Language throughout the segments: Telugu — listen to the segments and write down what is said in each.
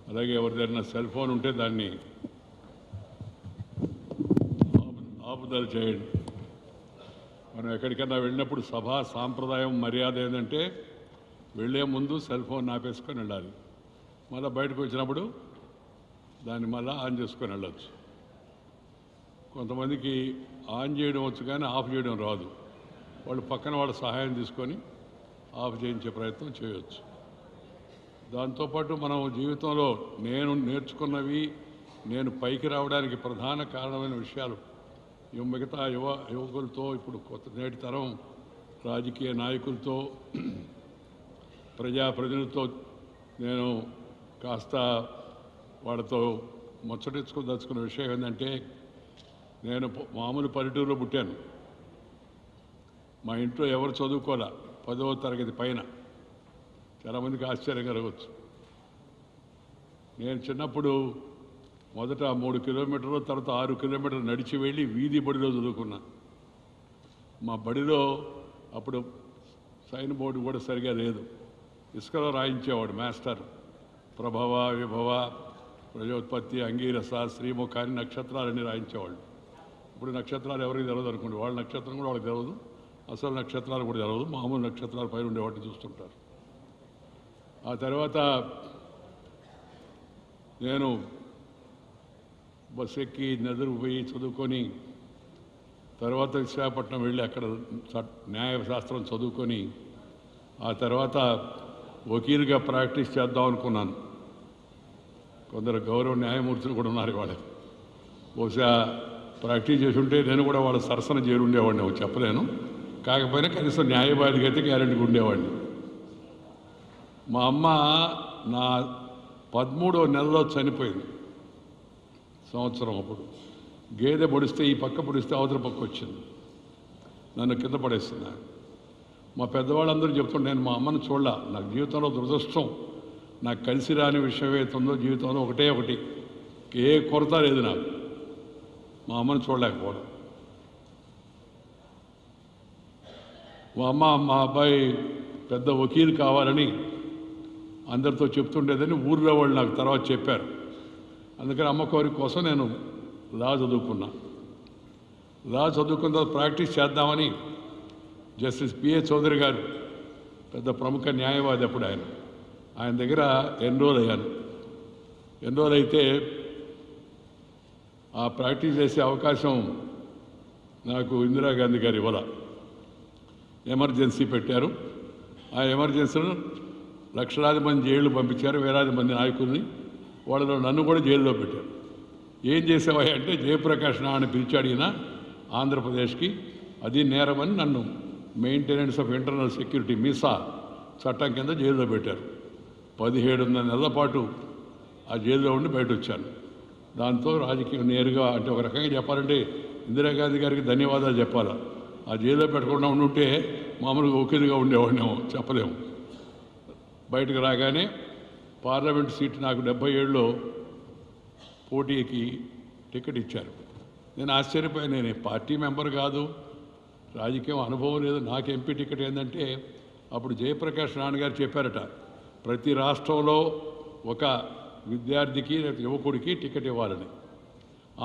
అలాగే ఎవరిదైనా సెల్ ఫోన్ ఉంటే దాన్ని ఆపుదల చేయండి. మనం ఎక్కడికైనా వెళ్ళినప్పుడు సభా సాంప్రదాయం మర్యాద ఏంటంటే వెళ్ళే ముందు సెల్ ఫోన్ ఆపేసుకొని వెళ్ళాలి. మళ్ళీ బయటకు వచ్చినప్పుడు దాన్ని మళ్ళీ ఆన్ చేసుకొని వెళ్ళచ్చు. కొంతమందికి ఆన్ చేయడం వచ్చు కానీ ఆఫ్ చేయడం రాదు. వాళ్ళు పక్కన వాళ్ళ సహాయం తీసుకొని ఆఫ్ చేయించే ప్రయత్నం చేయవచ్చు. దాంతోపాటు మనం జీవితంలో నేను నేర్చుకున్నవి, నేను పైకి రావడానికి ప్రధాన కారణమైన విషయాలు మిగతా యువకులతో, ఇప్పుడు కొత్త నేటి తరం రాజకీయ నాయకులతో, ప్రజాప్రతినిధులతో నేను కాస్త వాళ్ళతో ముచ్చటించుకోదలుచుకున్న విషయం ఏంటంటే, నేను మామూలు పల్లెటూరులో పుట్టాను. మా ఇంట్లో ఎవరు చదువుకోలే 10వ తరగతి పైన. చాలామందికి ఆశ్చర్యం కలగవచ్చు. నేను చిన్నప్పుడు మొదట 3 కిలోమీటర్లు, తర్వాత 6 కిలోమీటర్లు నడిచి వెళ్ళి వీధి బడిలో చదువుకున్నా. మా బడిలో అప్పుడు సైన్ బోర్డు కూడా సరిగా లేదు. ఇసుకలో రాయించేవాడు మాస్టర్. ప్రభవ, విభవ, ప్రజోత్పత్తి, అంగీరస, శ్రీముఖ అని నక్షత్రాలన్నీ రాయించేవాళ్ళు. ఇప్పుడు నక్షత్రాలు ఎవరికి తెలియదు అనుకోండి. వాళ్ళ నక్షత్రం కూడా వాళ్ళకి తెలియదు, అసలు నక్షత్రాలు కూడా తెలియదు. మామూలు నక్షత్రాల పైన ఉండే వాటిని చూస్తుంటారు. ఆ తర్వాత నేను బస్సు ఎక్కి నెదురు పోయి చదువుకొని, తర్వాత విశాఖపట్నం వెళ్ళి అక్కడ న్యాయశాస్త్రం చదువుకొని, ఆ తర్వాత వకీలుగా ప్రాక్టీస్ చేద్దాం అనుకున్నాను. కొందరు గౌరవ న్యాయమూర్తులు కూడా ఉన్నారు వాళ్ళు. బహుశా ప్రాక్టీస్ చేసి ఉంటే నేను కూడా వాళ్ళ సరసన చేరి ఉండేవాడిని, చెప్పలేను. కాకపోయినా కనీసం న్యాయవాదిగా అయితే గ్యారెంటీగా ఉండేవాడిని. మా అమ్మ నా 13వ నెలలో చనిపోయింది. సంవత్సరం అప్పుడు గేదె పొడిస్తే ఈ పక్క పొడిస్తే అవతల పక్క వచ్చింది, నన్ను కింద పడేస్తున్నా. మా పెద్దవాళ్ళందరూ చెప్తుంటే నేను మా అమ్మను చూడలా. నాకు జీవితంలో దురదృష్టం, నాకు కలిసి రాని విషయం ఏతుందో జీవితంలో ఒకటే ఒకటి, ఏ కొరత లేదు నాకు, మా అమ్మను చూడలేకపోవడం. మా అమ్మ మా అబ్బాయి పెద్ద వకీలు కావాలని అందరితో చెప్తుండేదని ఊర్లో వాళ్ళు నాకు తర్వాత చెప్పారు. అందుకని అమ్మ కోరిక కోసం నేను లా చదువుకున్నా. లా చదువుకున్న తర్వాత ప్రాక్టీస్ చేద్దామని జస్టిస్ పిఏ చౌదరి గారు, పెద్ద ప్రముఖ న్యాయవాది అప్పుడు ఆయన దగ్గర ఎన్రోల్ అయ్యాను. ఎన్రోల్ అయితే ఆ ప్రాక్టీస్ చేసే అవకాశం నాకు ఇందిరాగాంధీ గారు ఇవ్వాల. ఎమర్జెన్సీ పెట్టారు. ఆ ఎమర్జెన్సీలో లక్షలాది మంది జైళ్ళు పంపించారు, వేలాది మంది నాయకుల్ని. వాళ్ళలో నన్ను కూడా జైల్లో పెట్టారు. ఏం చేసావా అంటే జయప్రకాష్ నారాయణ పిలిచాడు ఈయన ఆంధ్రప్రదేశ్కి, అది నేరమని నన్ను మెయింటెనెన్స్ ఆఫ్ ఇంటర్నల్ సెక్యూరిటీ మీసా చట్టం కింద జైల్లో పెట్టారు. 17 నెలల పాటు ఆ జైల్లో ఉండి బయట వచ్చాను. దాంతో రాజకీయం నేరుగా, అంటే ఒక రకంగా చెప్పాలంటే ఇందిరాగాంధీ గారికి ధన్యవాదాలు చెప్పాలి. ఆ జైల్లో పెట్టకుండా ఉండుంటే మామూలుగా వకీలుగా ఉండేవాడినేమో, చెప్పలేము. బయటకు రాగానే పార్లమెంట్ సీట్ నాకు 77లో పోటీకి టికెట్ ఇచ్చారు. నేను ఆశ్చర్యపోయాను. నేను పార్టీ మెంబర్ కాదు, రాజకీయం అనుభవం లేదు, నాకు ఎంపీ టికెట్ ఏంటంటే అప్పుడు జయప్రకాష్ నారాయణ గారు చెప్పారట, ప్రతి రాష్ట్రంలో ఒక విద్యార్థికి యువకుడికి టికెట్ ఇవ్వాలని.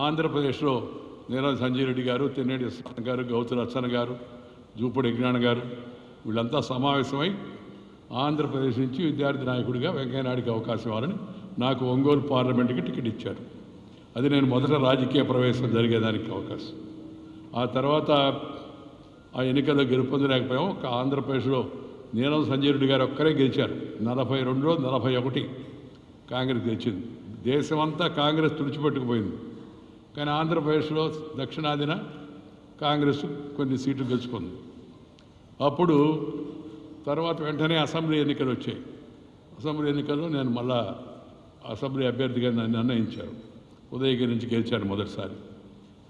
ఆంధ్రప్రదేశ్లో నీలం సంజయ్ రెడ్డి గారు, తెన్నేటి గారు, గౌతు లచ్చన్న గారు, జూపూడి యజ్ఞాన గారు వీళ్ళంతా సమావేశమై ఆంధ్రప్రదేశ్ నుంచి విద్యార్థి నాయకుడిగా వెంకయ్యనాయుడికి అవకాశం ఇవ్వాలని నాకు ఒంగోలు పార్లమెంట్కి టికెట్ ఇచ్చారు. అది నేను మొదట రాజకీయ ప్రవేశం జరిగేదానికి అవకాశం. ఆ తర్వాత ఆ ఎన్నికల్లో గెలుపొందలేకపోయాం. ఒక ఆంధ్రప్రదేశ్లో నీలం సంజయ్ రెడ్డి గారు ఒక్కరే గెలిచారు. 42లో 41 కాంగ్రెస్ గెలిచింది. దేశమంతా కాంగ్రెస్ తుడిచిపెట్టుకుపోయింది. కానీ ఆంధ్రప్రదేశ్లో దక్షిణాదిన కాంగ్రెస్ కొన్ని సీట్లు గెలుచుకుంది. అప్పుడు తర్వాత వెంటనే అసెంబ్లీ ఎన్నికలు వచ్చాయి. అసెంబ్లీ ఎన్నికల్లో నేను మళ్ళా అసెంబ్లీ అభ్యర్థిగా నన్ను నిర్ణయించారు. ఉదయగిరి నుంచి గెలిచాను మొదటిసారి.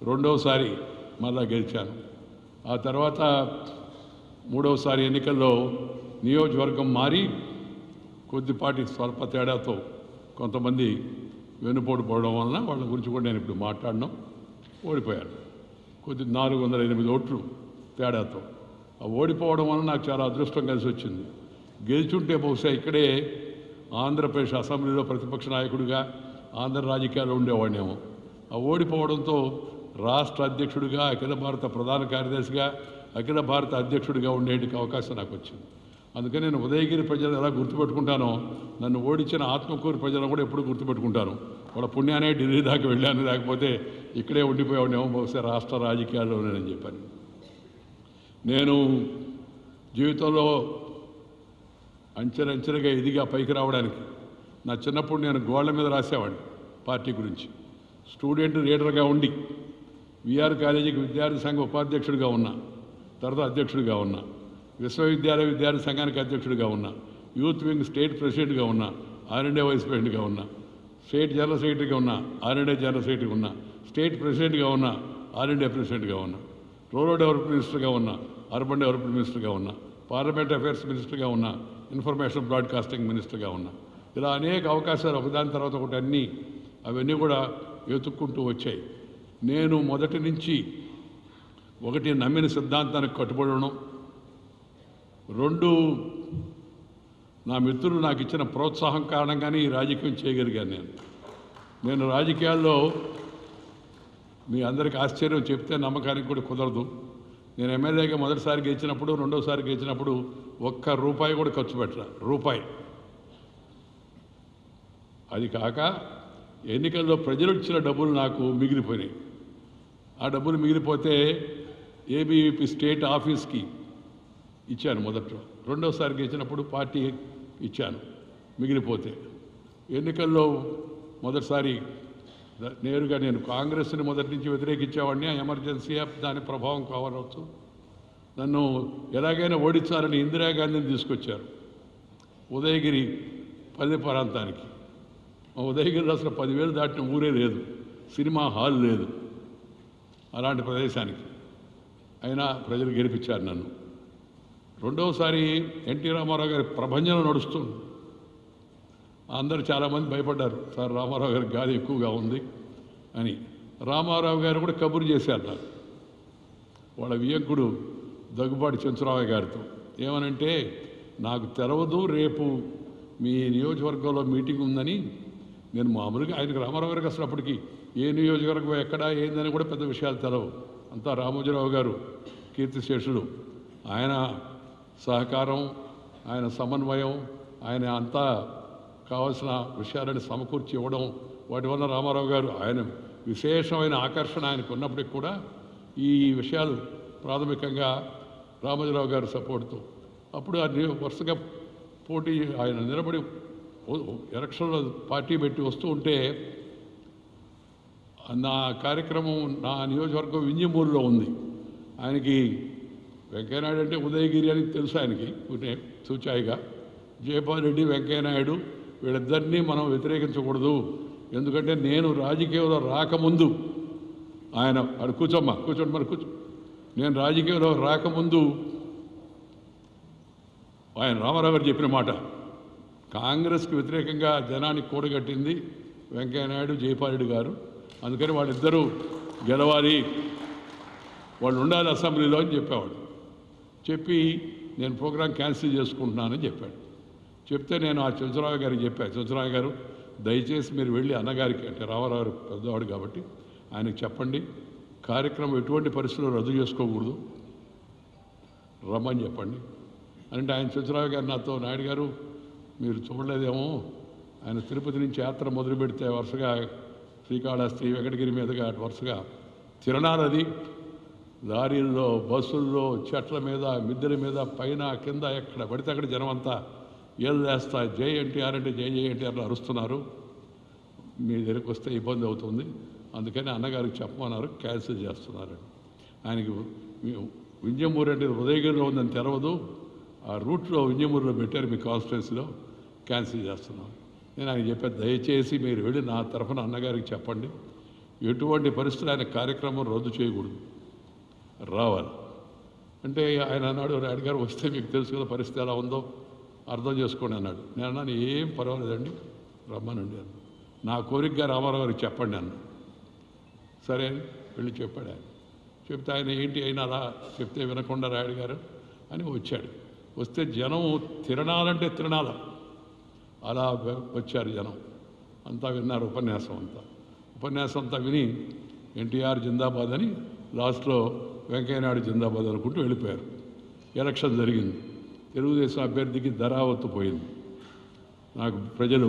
రెండవసారి మళ్ళా గెలిచాను. ఆ తర్వాత మూడవసారి ఎన్నికల్లో నియోజకవర్గం మారి కొద్దిపాటి స్వల్ప తేడాతో కొంతమంది వెనుపోటు పోవడం వలన వాళ్ళ గురించి కూడా నేను ఇప్పుడు మాట్లాడడం, ఓడిపోయాను. 408 ఓట్లు తేడాతో. ఆ ఓడిపోవడం వలన నాకు చాలా అదృష్టం కలిసి వచ్చింది. గెలిచుంటే బహుశా ఇక్కడే ఆంధ్రప్రదేశ్ అసెంబ్లీలో ప్రతిపక్ష నాయకుడిగా ఆంధ్ర రాజకీయాల్లో ఉండేవాడినేమో. ఆ ఓడిపోవడంతో రాష్ట్ర అధ్యక్షుడిగా, అఖిల భారత ప్రధాన కార్యదర్శిగా, అఖిల భారత అధ్యక్షుడిగా ఉండేటికి అవకాశం నాకు వచ్చింది. అందుకని నేను ఉదయగిరి ప్రజలు ఎలా గుర్తుపెట్టుకుంటానో, నన్ను ఓడించిన ఆత్మకూరు ప్రజలను కూడా ఎప్పుడు గుర్తుపెట్టుకుంటాను. వాళ్ళ పుణ్యానే ఢిల్లీ దాకా వెళ్ళాను, లేకపోతే ఇక్కడే ఉండిపోయాడేమో బహుశా రాష్ట్ర రాజకీయాల్లోనేనని చెప్పాను. నేను జీవితంలో అంచెలంచెలుగా ఎదిగా పైకి రావడానికి నా చిన్నప్పుడు నేను గోళ్ల మీద రాసేవాడిని పార్టీ గురించి. స్టూడెంట్ లీడర్గా ఉండి విఆర్ కాలేజీకి విద్యార్థి సంఘ ఉపాధ్యక్షుడిగా ఉన్నా, తర్వాత అధ్యక్షుడిగా ఉన్నా, విశ్వవిద్యాలయ విద్యార్థి సంఘానికి అధ్యక్షుడిగా ఉన్నా, యూత్ వింగ్ స్టేట్ ప్రెసిడెంట్గా ఉన్నా, ఆర్ఎండ్ఏ వైస్ ప్రెసిడెంట్గా ఉన్నా, స్టేట్ జనరల్ సెక్రటరీగా ఉన్నా, ఆర్ఎండ్ఏ జనరల్ సెక్రటరీగా ఉన్నా, స్టేట్ ప్రెసిడెంట్గా ఉన్నా, ఆర్ఎండ్ఏ ప్రెసిడెంట్గా ఉన్నా, రూరల్ డెవలప్మెంట్ మినిస్టర్గా ఉన్నా, అర్బన్ డెవలప్మెంట్ మినిస్టర్గా ఉన్నా, పార్లమెంట్ అఫైర్స్ మినిస్టర్గా ఉన్నా, ఇన్ఫర్మేషన్ బ్రాడ్కాస్టింగ్ మినిస్టర్గా ఉన్నా. ఇలా అనేక అవకాశాలు ఒకదాని తర్వాత ఒకటి అవన్నీ కూడా వెతుక్కుంటూ వచ్చాయి. నేను మొదటి నుంచి ఒకటి నమ్మిన సిద్ధాంతానికి కట్టుబడి ఉండడం, రెండు నా మిత్రులు నాకు ఇచ్చిన ప్రోత్సాహం కారణంగానే ఈ రాజకీయం చేయగలిగాను. నేను రాజకీయాల్లో మీ అందరికీ ఆశ్చర్యం చెప్తే నమ్మకానికి కూడా కుదరదు. నేను ఎమ్మెల్యేగా మొదటిసారి గెలిచినప్పుడు, రెండోసారి గెలిచినప్పుడు ₹1 కూడా ఖర్చు పెట్టరా, రూపాయి. అది కాక ఎన్నికల్లో ప్రజలు ఇచ్చిన డబ్బులు నాకు మిగిలిపోయినాయి. ఆ డబ్బులు మిగిలిపోతే ఏబీవీపీ స్టేట్ ఆఫీస్కి ఇచ్చాను మొదట్లో. రెండోసారి గెలిచినప్పుడు పార్టీ ఇచ్చాను మిగిలిపోతే. ఎన్నికల్లో మొదటిసారి నేరుగా నేను కాంగ్రెస్ని మొదటి నుంచి వ్యతిరేకించేవాడిని. ఆ ఎమర్జెన్సీ దాని ప్రభావం కావచ్చు. నన్ను ఎలాగైనా ఓడించాలని ఇందిరాగాంధీని తీసుకొచ్చారు ఉదయగిరి పల్లె ప్రాంతానికి. ఉదయగిరిలో అసలు 10,000 దాటిన ఊరే లేదు, సినిమా హాల్ లేదు అలాంటి ప్రదేశానికి. అయినా ప్రజలు గెలిపించారు నన్ను. రెండవసారి ఎన్టీ రామారావు గారి ప్రభంజనం నడుస్తుంది. అందరూ చాలామంది భయపడ్డారు, సార్ రామారావు గారికి గాలి ఎక్కువగా ఉంది అని. రామారావు గారు కూడా కబురు చేశారు నాకు, వాళ్ళ వియ్యంకుడు దగ్గుబాటి చెంచురామయ్య గారితో. ఏమనంటే, నాకు తెలవదు, రేపు మీ నియోజకవర్గంలో మీటింగ్ ఉందని. నేను మామూలుగా ఆయనకు రామారావు గారికి అసలు అప్పటికి ఏ నియోజకవర్గం ఎక్కడ ఏందని కూడా పెద్ద విషయాలు తెలవు. అంతా రామోజీరావు గారు కీర్తిశేషులు, ఆయన సహకారం, ఆయన సమన్వయం, ఆయన అంతా కావాల్సిన విషయాలను సమకూర్చి ఇవ్వడం, వాటి వల్ల రామారావు గారు ఆయన విశేషమైన ఆకర్షణ ఆయనకు ఉన్నప్పటికీ కూడా ఈ విషయాలు ప్రాథమికంగా రామోజీరావు గారి సపోర్ట్తో. అప్పుడు వరుసగా పోటీ ఆయన నిలబడి ఎలక్షన్లో పార్టీ పెట్టి వస్తూ ఉంటే, నా కార్యక్రమం నా నియోజకవర్గం వింజమూరులో ఉంది. ఆయనకి వెంకయ్యనాయుడు అంటే ఉదయగిరి అని తెలుసు ఆయనకి సూచాయిగా. జయపాల్ రెడ్డి, వెంకయ్యనాయుడు వీళ్ళిద్దరినీ మనం వ్యతిరేకించకూడదు. ఎందుకంటే నేను రాజకీయంలో రాకముందు ఆయన కూర్చోండి మరి కూర్చో. నేను రాజకీయంలో రాకముందు ఆయన రామారావు గారు చెప్పిన మాట, కాంగ్రెస్కి వ్యతిరేకంగా జనాన్ని కూడగట్టింది వెంకయ్యనాయుడు, జయపాల్ రెడ్డి గారు. అందుకని వాళ్ళిద్దరూ గెలవాలి, వాళ్ళు ఉండాలి అసెంబ్లీలో అని చెప్పేవాడు. చెప్పి నేను ప్రోగ్రాం క్యాన్సిల్ చేసుకుంటున్నానని చెప్పాడు. చెప్తే నేను ఆ చెంచురావు గారికి చెప్పాను, చెంచురావు గారు దయచేసి మీరు వెళ్ళి అన్నగారికి, అంటే రామారావు గారు పెద్దవాడు కాబట్టి ఆయనకు చెప్పండి, కార్యక్రమం ఎటువంటి పరిస్థితుల్లో రద్దు చేసుకోకూడదు, రమ్మని చెప్పండి అంటే. ఆయన చెంచురావు గారు నాతో, నాయుడు గారు మీరు చూడలేదేమో, ఆయన తిరుపతి నుంచి యాత్ర మొదలు పెడితే వరుసగా శ్రీకాళహస్తి, వెంకటగిరి మీదుగా వరుసగా తిరణాలది, లారీల్లో, బస్సుల్లో, చెట్ల మీద, మిద్దెల మీద, పైన కింద ఎక్కడ పడితే అక్కడ జనం అంతా ఏళ్ళేస్తా జై ఎన్టీఆర్ అంటే జై ఎన్టీఆర్లో అరుస్తున్నారు, మీ దగ్గరికి వస్తే ఇబ్బంది అవుతుంది, అందుకని అన్నగారికి చెప్పమన్నారు, క్యాన్సిల్ చేస్తున్నారు. ఆయనకి వింజమూరు అంటే ఉదయగిరిలో ఉందని తెలవదు, ఆ రూట్లో వింజమూరులో పెట్టారు మీ కాన్స్టిట్యున్సీలో, క్యాన్సిల్ చేస్తున్నాం. నేను ఆయన చెప్పాను, దయచేసి మీరు వెళ్ళి నా తరఫున అన్నగారికి చెప్పండి, ఎటువంటి పరిస్థితులు ఆయన కార్యక్రమం రద్దు చేయకూడదు, రావాలి అంటే. ఆయన అన్నాడు, నాయుడు గారు వస్తే మీకు తెలుసు కదా పరిస్థితి ఎలా ఉందో అర్థం చేసుకోండి అన్నాడు. నేను అన్నాను, ఏం పర్వాలేదండి రమ్మనండి అన్న, నా కోరికగా రామారావు గారికి చెప్పండి అన్న. సరే వెళ్ళి చెప్పాడు ఆయన. చెప్తే ఆయన ఏంటి అయినా అలా చెప్తే వినకుండా రాయుడు గారు అని వచ్చాడు. వస్తే జనం తిరణాలంటే తిరణాల, అలా వచ్చారు జనం అంతా విన్నారు. ఉపన్యాసం అంతా విని ఎన్టీఆర్ జిందాబాద్ అని లాస్ట్లో వెంకయ్యనాయుడు జిందాబాద్ అనుకుంటూ వెళ్ళిపోయారు. ఎలక్షన్ జరిగింది. తెలుగుదేశం అభ్యర్థికి ధరావత్తు పోయింది. నాకు ప్రజలు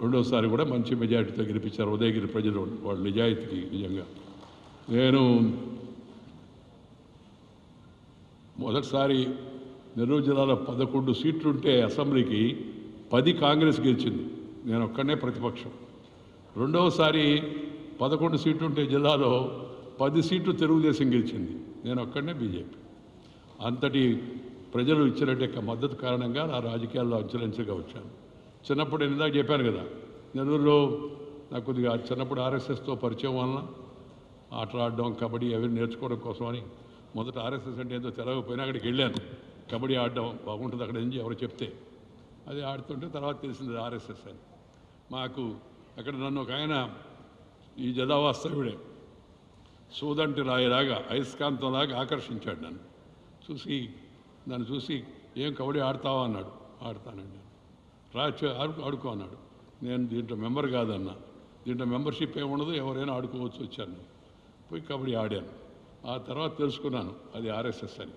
రెండోసారి కూడా మంచి మెజారిటీతో గెలిపించారు. ఉదయగిరి ప్రజలు వాళ్ళ నిజాయితీకి నిజంగా. నేను మొదటిసారి నెల్లూరు జిల్లాలో 11 సీట్లుంటే అసెంబ్లీకి 10 కాంగ్రెస్ గెలిచింది. నేను ఒక్కడనే ప్రతిపక్షం. రెండవసారి 11 సీట్లుంటే జిల్లాలో 10 సీట్లు తెలుగుదేశం గెలిచింది. నేను ఒక్కడనే బీజేపీ. అంతటి ప్రజలు ఇచ్చినట్టు మద్దతు కారణంగా నా రాజకీయాల్లో అంచెలంచెలుగా వచ్చాను. చిన్నప్పుడు నేను ఇందాక చెప్పాను కదా, నెల్లూరులో నాకు కొద్దిగా చిన్నప్పుడు ఆర్ఎస్ఎస్తో పరిచయం వలన ఆటలు ఆడడం, కబడ్డీ అవి నేర్చుకోవడం కోసమని మొదట ఆర్ఎస్ఎస్ అంటే ఏదో తెలవకపోయినా అక్కడికి వెళ్ళాను. కబడ్డీ ఆడడం బాగుంటుంది అక్కడ నుంచి ఎవరు చెప్తే అది ఆడుతుంటే తర్వాత తెలిసింది ఆర్ఎస్ఎస్ అని. మాకు అక్కడ నన్ను ఒక ఆయన ఈ జిల్లా వాస్తవ్యుడే సూదంటి రాయిలాగా అయస్కాంతంలాగా ఆకర్షించాడు. నన్ను చూసి ఏం కబడ్డీ ఆడతావా అన్నాడు. ఆడతానండి. ఆడుకో అన్నాడు. నేను దీంట్లో మెంబర్ కాదన్నా. దీంట్లో మెంబర్షిప్ ఏముండదు, ఎవరైనా ఆడుకోవచ్చు. వచ్చాను, పోయి కబడ్డీ ఆడాను. ఆ తర్వాత తెలుసుకున్నాను అది ఆర్ఎస్ఎస్ అని.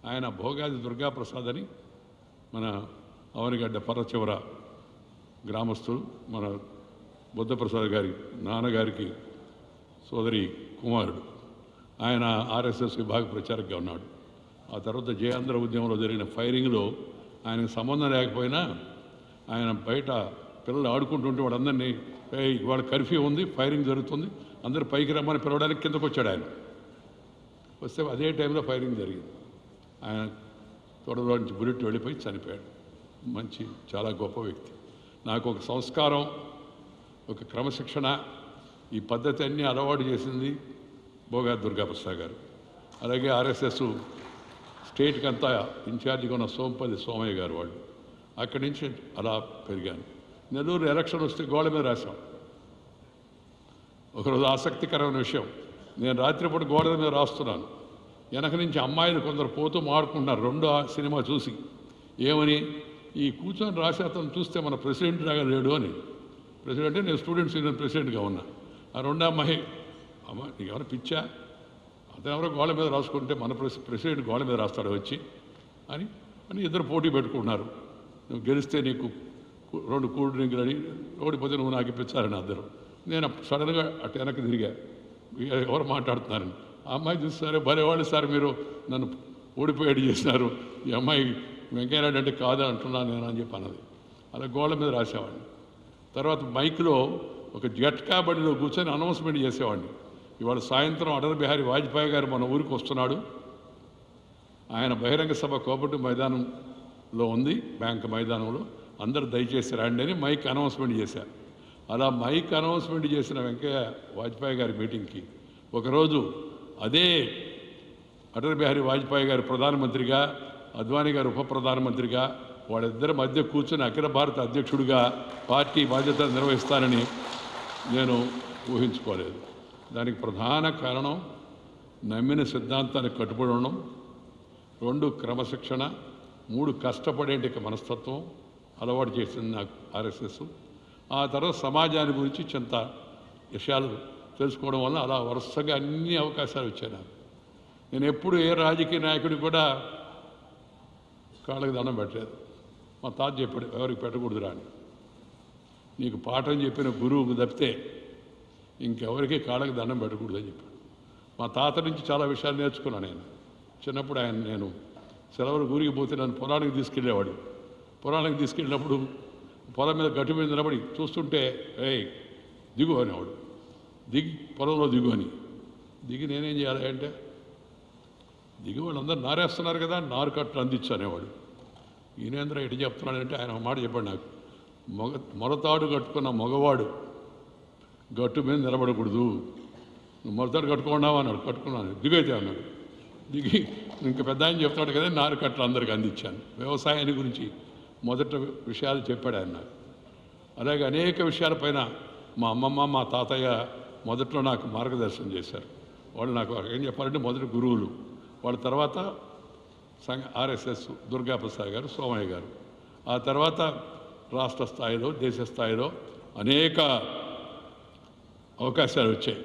ఆయన భోగాది దుర్గాప్రసాద్ అని మన అవనిగడ్డ పర్రచివర గ్రామస్తులు, మన బుద్ధప్రసాద్ గారి నాన్నగారికి సోదరి కుమారుడు. ఆయన ఆర్ఎస్ఎస్ విభాగ ప్రచారకుగా ఉన్నాడు. ఆ తర్వాత జయాంధ్ర ఉద్యమంలో జరిగిన ఫైరింగ్లో ఆయనకు సంబంధం లేకపోయినా ఆయన బయట పిల్లలు ఆడుకుంటుంటే వాళ్ళందరినీ ఇవాళ కర్ఫ్యూ ఉంది, ఫైరింగ్ జరుగుతుంది, అందరూ పైకి రమ్మని పిలవడానికి కిందకు వచ్చాడు. ఆయన వస్తే అదే టైంలో ఫైరింగ్ జరిగింది. ఆయన తొడలో నుంచి బుల్లెట్ వెళ్ళిపోయి చనిపోయాడు. మంచి చాలా గొప్ప వ్యక్తి. నాకు ఒక సంస్కారం, ఒక క్రమశిక్షణ, ఈ పద్ధతి అన్నీ అలవాటు చేసింది భోగా దుర్గాప్రసాద్ గారు. అలాగే ఆర్ఎస్ఎస్ స్టేట్కి అంతా ఇన్ఛార్జిగా ఉన్న సోంపల్లి సోమయ్య గారు వాళ్ళు. అక్కడి నుంచి అలా పెరిగాను. నెల్లూరు ఎలక్షన్ వస్తే గోడ మీద రాశాం. ఒకరోజు ఆసక్తికరమైన విషయం, నేను రాత్రిపూట గోడ మీద రాస్తున్నాను. వెనక నుంచి అమ్మాయిలు కొందరు పోతూ మాడుకుంటున్నారు రెండో సినిమా చూసి. ఏమని, ఈ కూర్చొని రాసే అతను చూస్తే మన ప్రెసిడెంట్ లాగా లేడు అని. ప్రెసిడెంట్ నేను స్టూడెంట్స్ యూనియన్ ప్రెసిడెంట్గా ఉన్నా. ఆ రెండో అమ్మాయి, అమ్మ నీకు ఎవరైనా పిచ్చా, అతను ఎవరో గోడ మీద రాసుకుంటే మన ప్రెసిడెంట్ గోడ మీద రాస్తాడు వచ్చి అని ఇద్దరు పోటీ పెట్టుకుంటున్నారు. నువ్వు గెలిస్తే నీకు 2 కూల్ డ్రింకులు అని, ఓడిపోతే నువ్వు నాకు ఇప్పించారని అందరూ. నేను సడన్గా అటు వెనక్కి తిరిగా, ఎవరు మాట్లాడుతున్నారని. ఆ అమ్మాయి చూస్తారే, భలేవాళ్ళు సార్ మీరు నన్ను ఓడిపోయాడు చేసినారు, ఈ అమ్మాయి వెంకయ్యనాయుడు అంటే కాదని అంటున్నాను నేను అని చెప్పి అన్నది. అలా గోడ మీద రాసేవాడిని. తర్వాత మైక్లో ఒక జట్కా బండిలో కూర్చొని అనౌన్స్మెంట్ చేసేవాడిని. ఇవాళ సాయంత్రం అటల్ బిహారీ వాజ్పేయి గారు మన ఊరికి వస్తున్నాడు, ఆయన బహిరంగ సభ కోపట్టు మైదానంలో ఉంది, బ్యాంక్ మైదానంలో, అందరూ దయచేసి రండి అని మైక్ అనౌన్స్మెంట్ చేశారు. అలా మైక్ అనౌన్స్మెంట్ చేసిన వెంకయ్య వాజ్పేయి గారి మీటింగ్కి ఒకరోజు అదే అటల్ బిహారీ వాజ్పేయి గారు ప్రధానమంత్రిగా, అద్వానీ గారు ఉప ప్రధానమంత్రిగా, వాళ్ళిద్దరి మధ్య కూర్చొని అఖిల భారత అధ్యక్షుడిగా పార్టీ బాధ్యతలు నిర్వహిస్తానని నేను ఊహించుకోలేదు. దానికి ప్రధాన కారణం నమ్మిన సిద్ధాంతానికి కట్టుబడి ఉండడం, 2 క్రమశిక్షణ, 3 కష్టపడేంటి మనస్తత్వం అలవాటు చేసింది నాకు ఆర్ఎస్ఎస్. ఆ తర్వాత సమాజాన్ని గురించి చింత విషయాలు తెలుసుకోవడం వల్ల అలా వరుసగా అన్ని అవకాశాలు వచ్చాయి నాకు. నేను ఎప్పుడు ఏ రాజకీయ నాయకుడికి కూడా కాళ్ళకి దండం పెట్టలేదు. మా తాత చెప్పాడు, ఎవరికి పెట్టకూడదురా అని. నీకు పాఠం చెప్పిన గురువుకు తప్పితే ఇంకెవరికి కాళ్ళకి దండం పెట్టకూడదని చెప్పాడు. మా తాత నుంచి చాలా విషయాలు నేర్చుకున్నాను నేను. చిన్నప్పుడు నేను సెలవులు ఊరికి పోతే నన్ను పొలానికి తీసుకెళ్ళేవాడు. పొలానికి తీసుకెళ్ళినప్పుడు పొలం మీద గట్టు మీద నిలబడి చూస్తుంటే, ఏయ్ దిగు అనేవాడు. దిగి పొలంలో దిగు అని. దిగి నేనేం చేయాలి అంటే, దిగి వాళ్ళందరూ నారేస్తున్నారు కదా, నారు కట్టలు అందించు అనేవాడు. ఈయనేంద్ర ఎటు చెప్తున్నాడంటే ఆయన ఒక మాట చెప్పాడు నాకు, మొలతాడు కట్టుకున్న మగవాడు గట్టు మీద నిలబడకూడదు, నువ్వు మొలతాడు కట్టుకున్నావు అన్నాడు. కట్టుకున్నాను. దిగైతే అన్నాడు. దిగి ఇంకా పెద్ద ఆయన చెప్తాడు కదా, నారు కట్టలు అందరికీ అందించాను. వ్యవసాయాన్ని గురించి మొదట విషయాలు చెప్పాడు ఆయన నాకు. అలాగే అనేక విషయాలపైన మా అమ్మమ్మ మా తాతయ్య మొదట్లో నాకు మార్గదర్శనం చేశారు. వాళ్ళు నాకు ఏం చెప్పాలంటే మొదటి గురువులు. వాళ్ళ తర్వాత ఆర్ఎస్ఎస్ దుర్గాప్రసాద్ గారు, సోమయ్య గారు. ఆ తర్వాత రాష్ట్ర స్థాయిలో దేశ స్థాయిలో అనేక అవకాశాలు వచ్చాయి.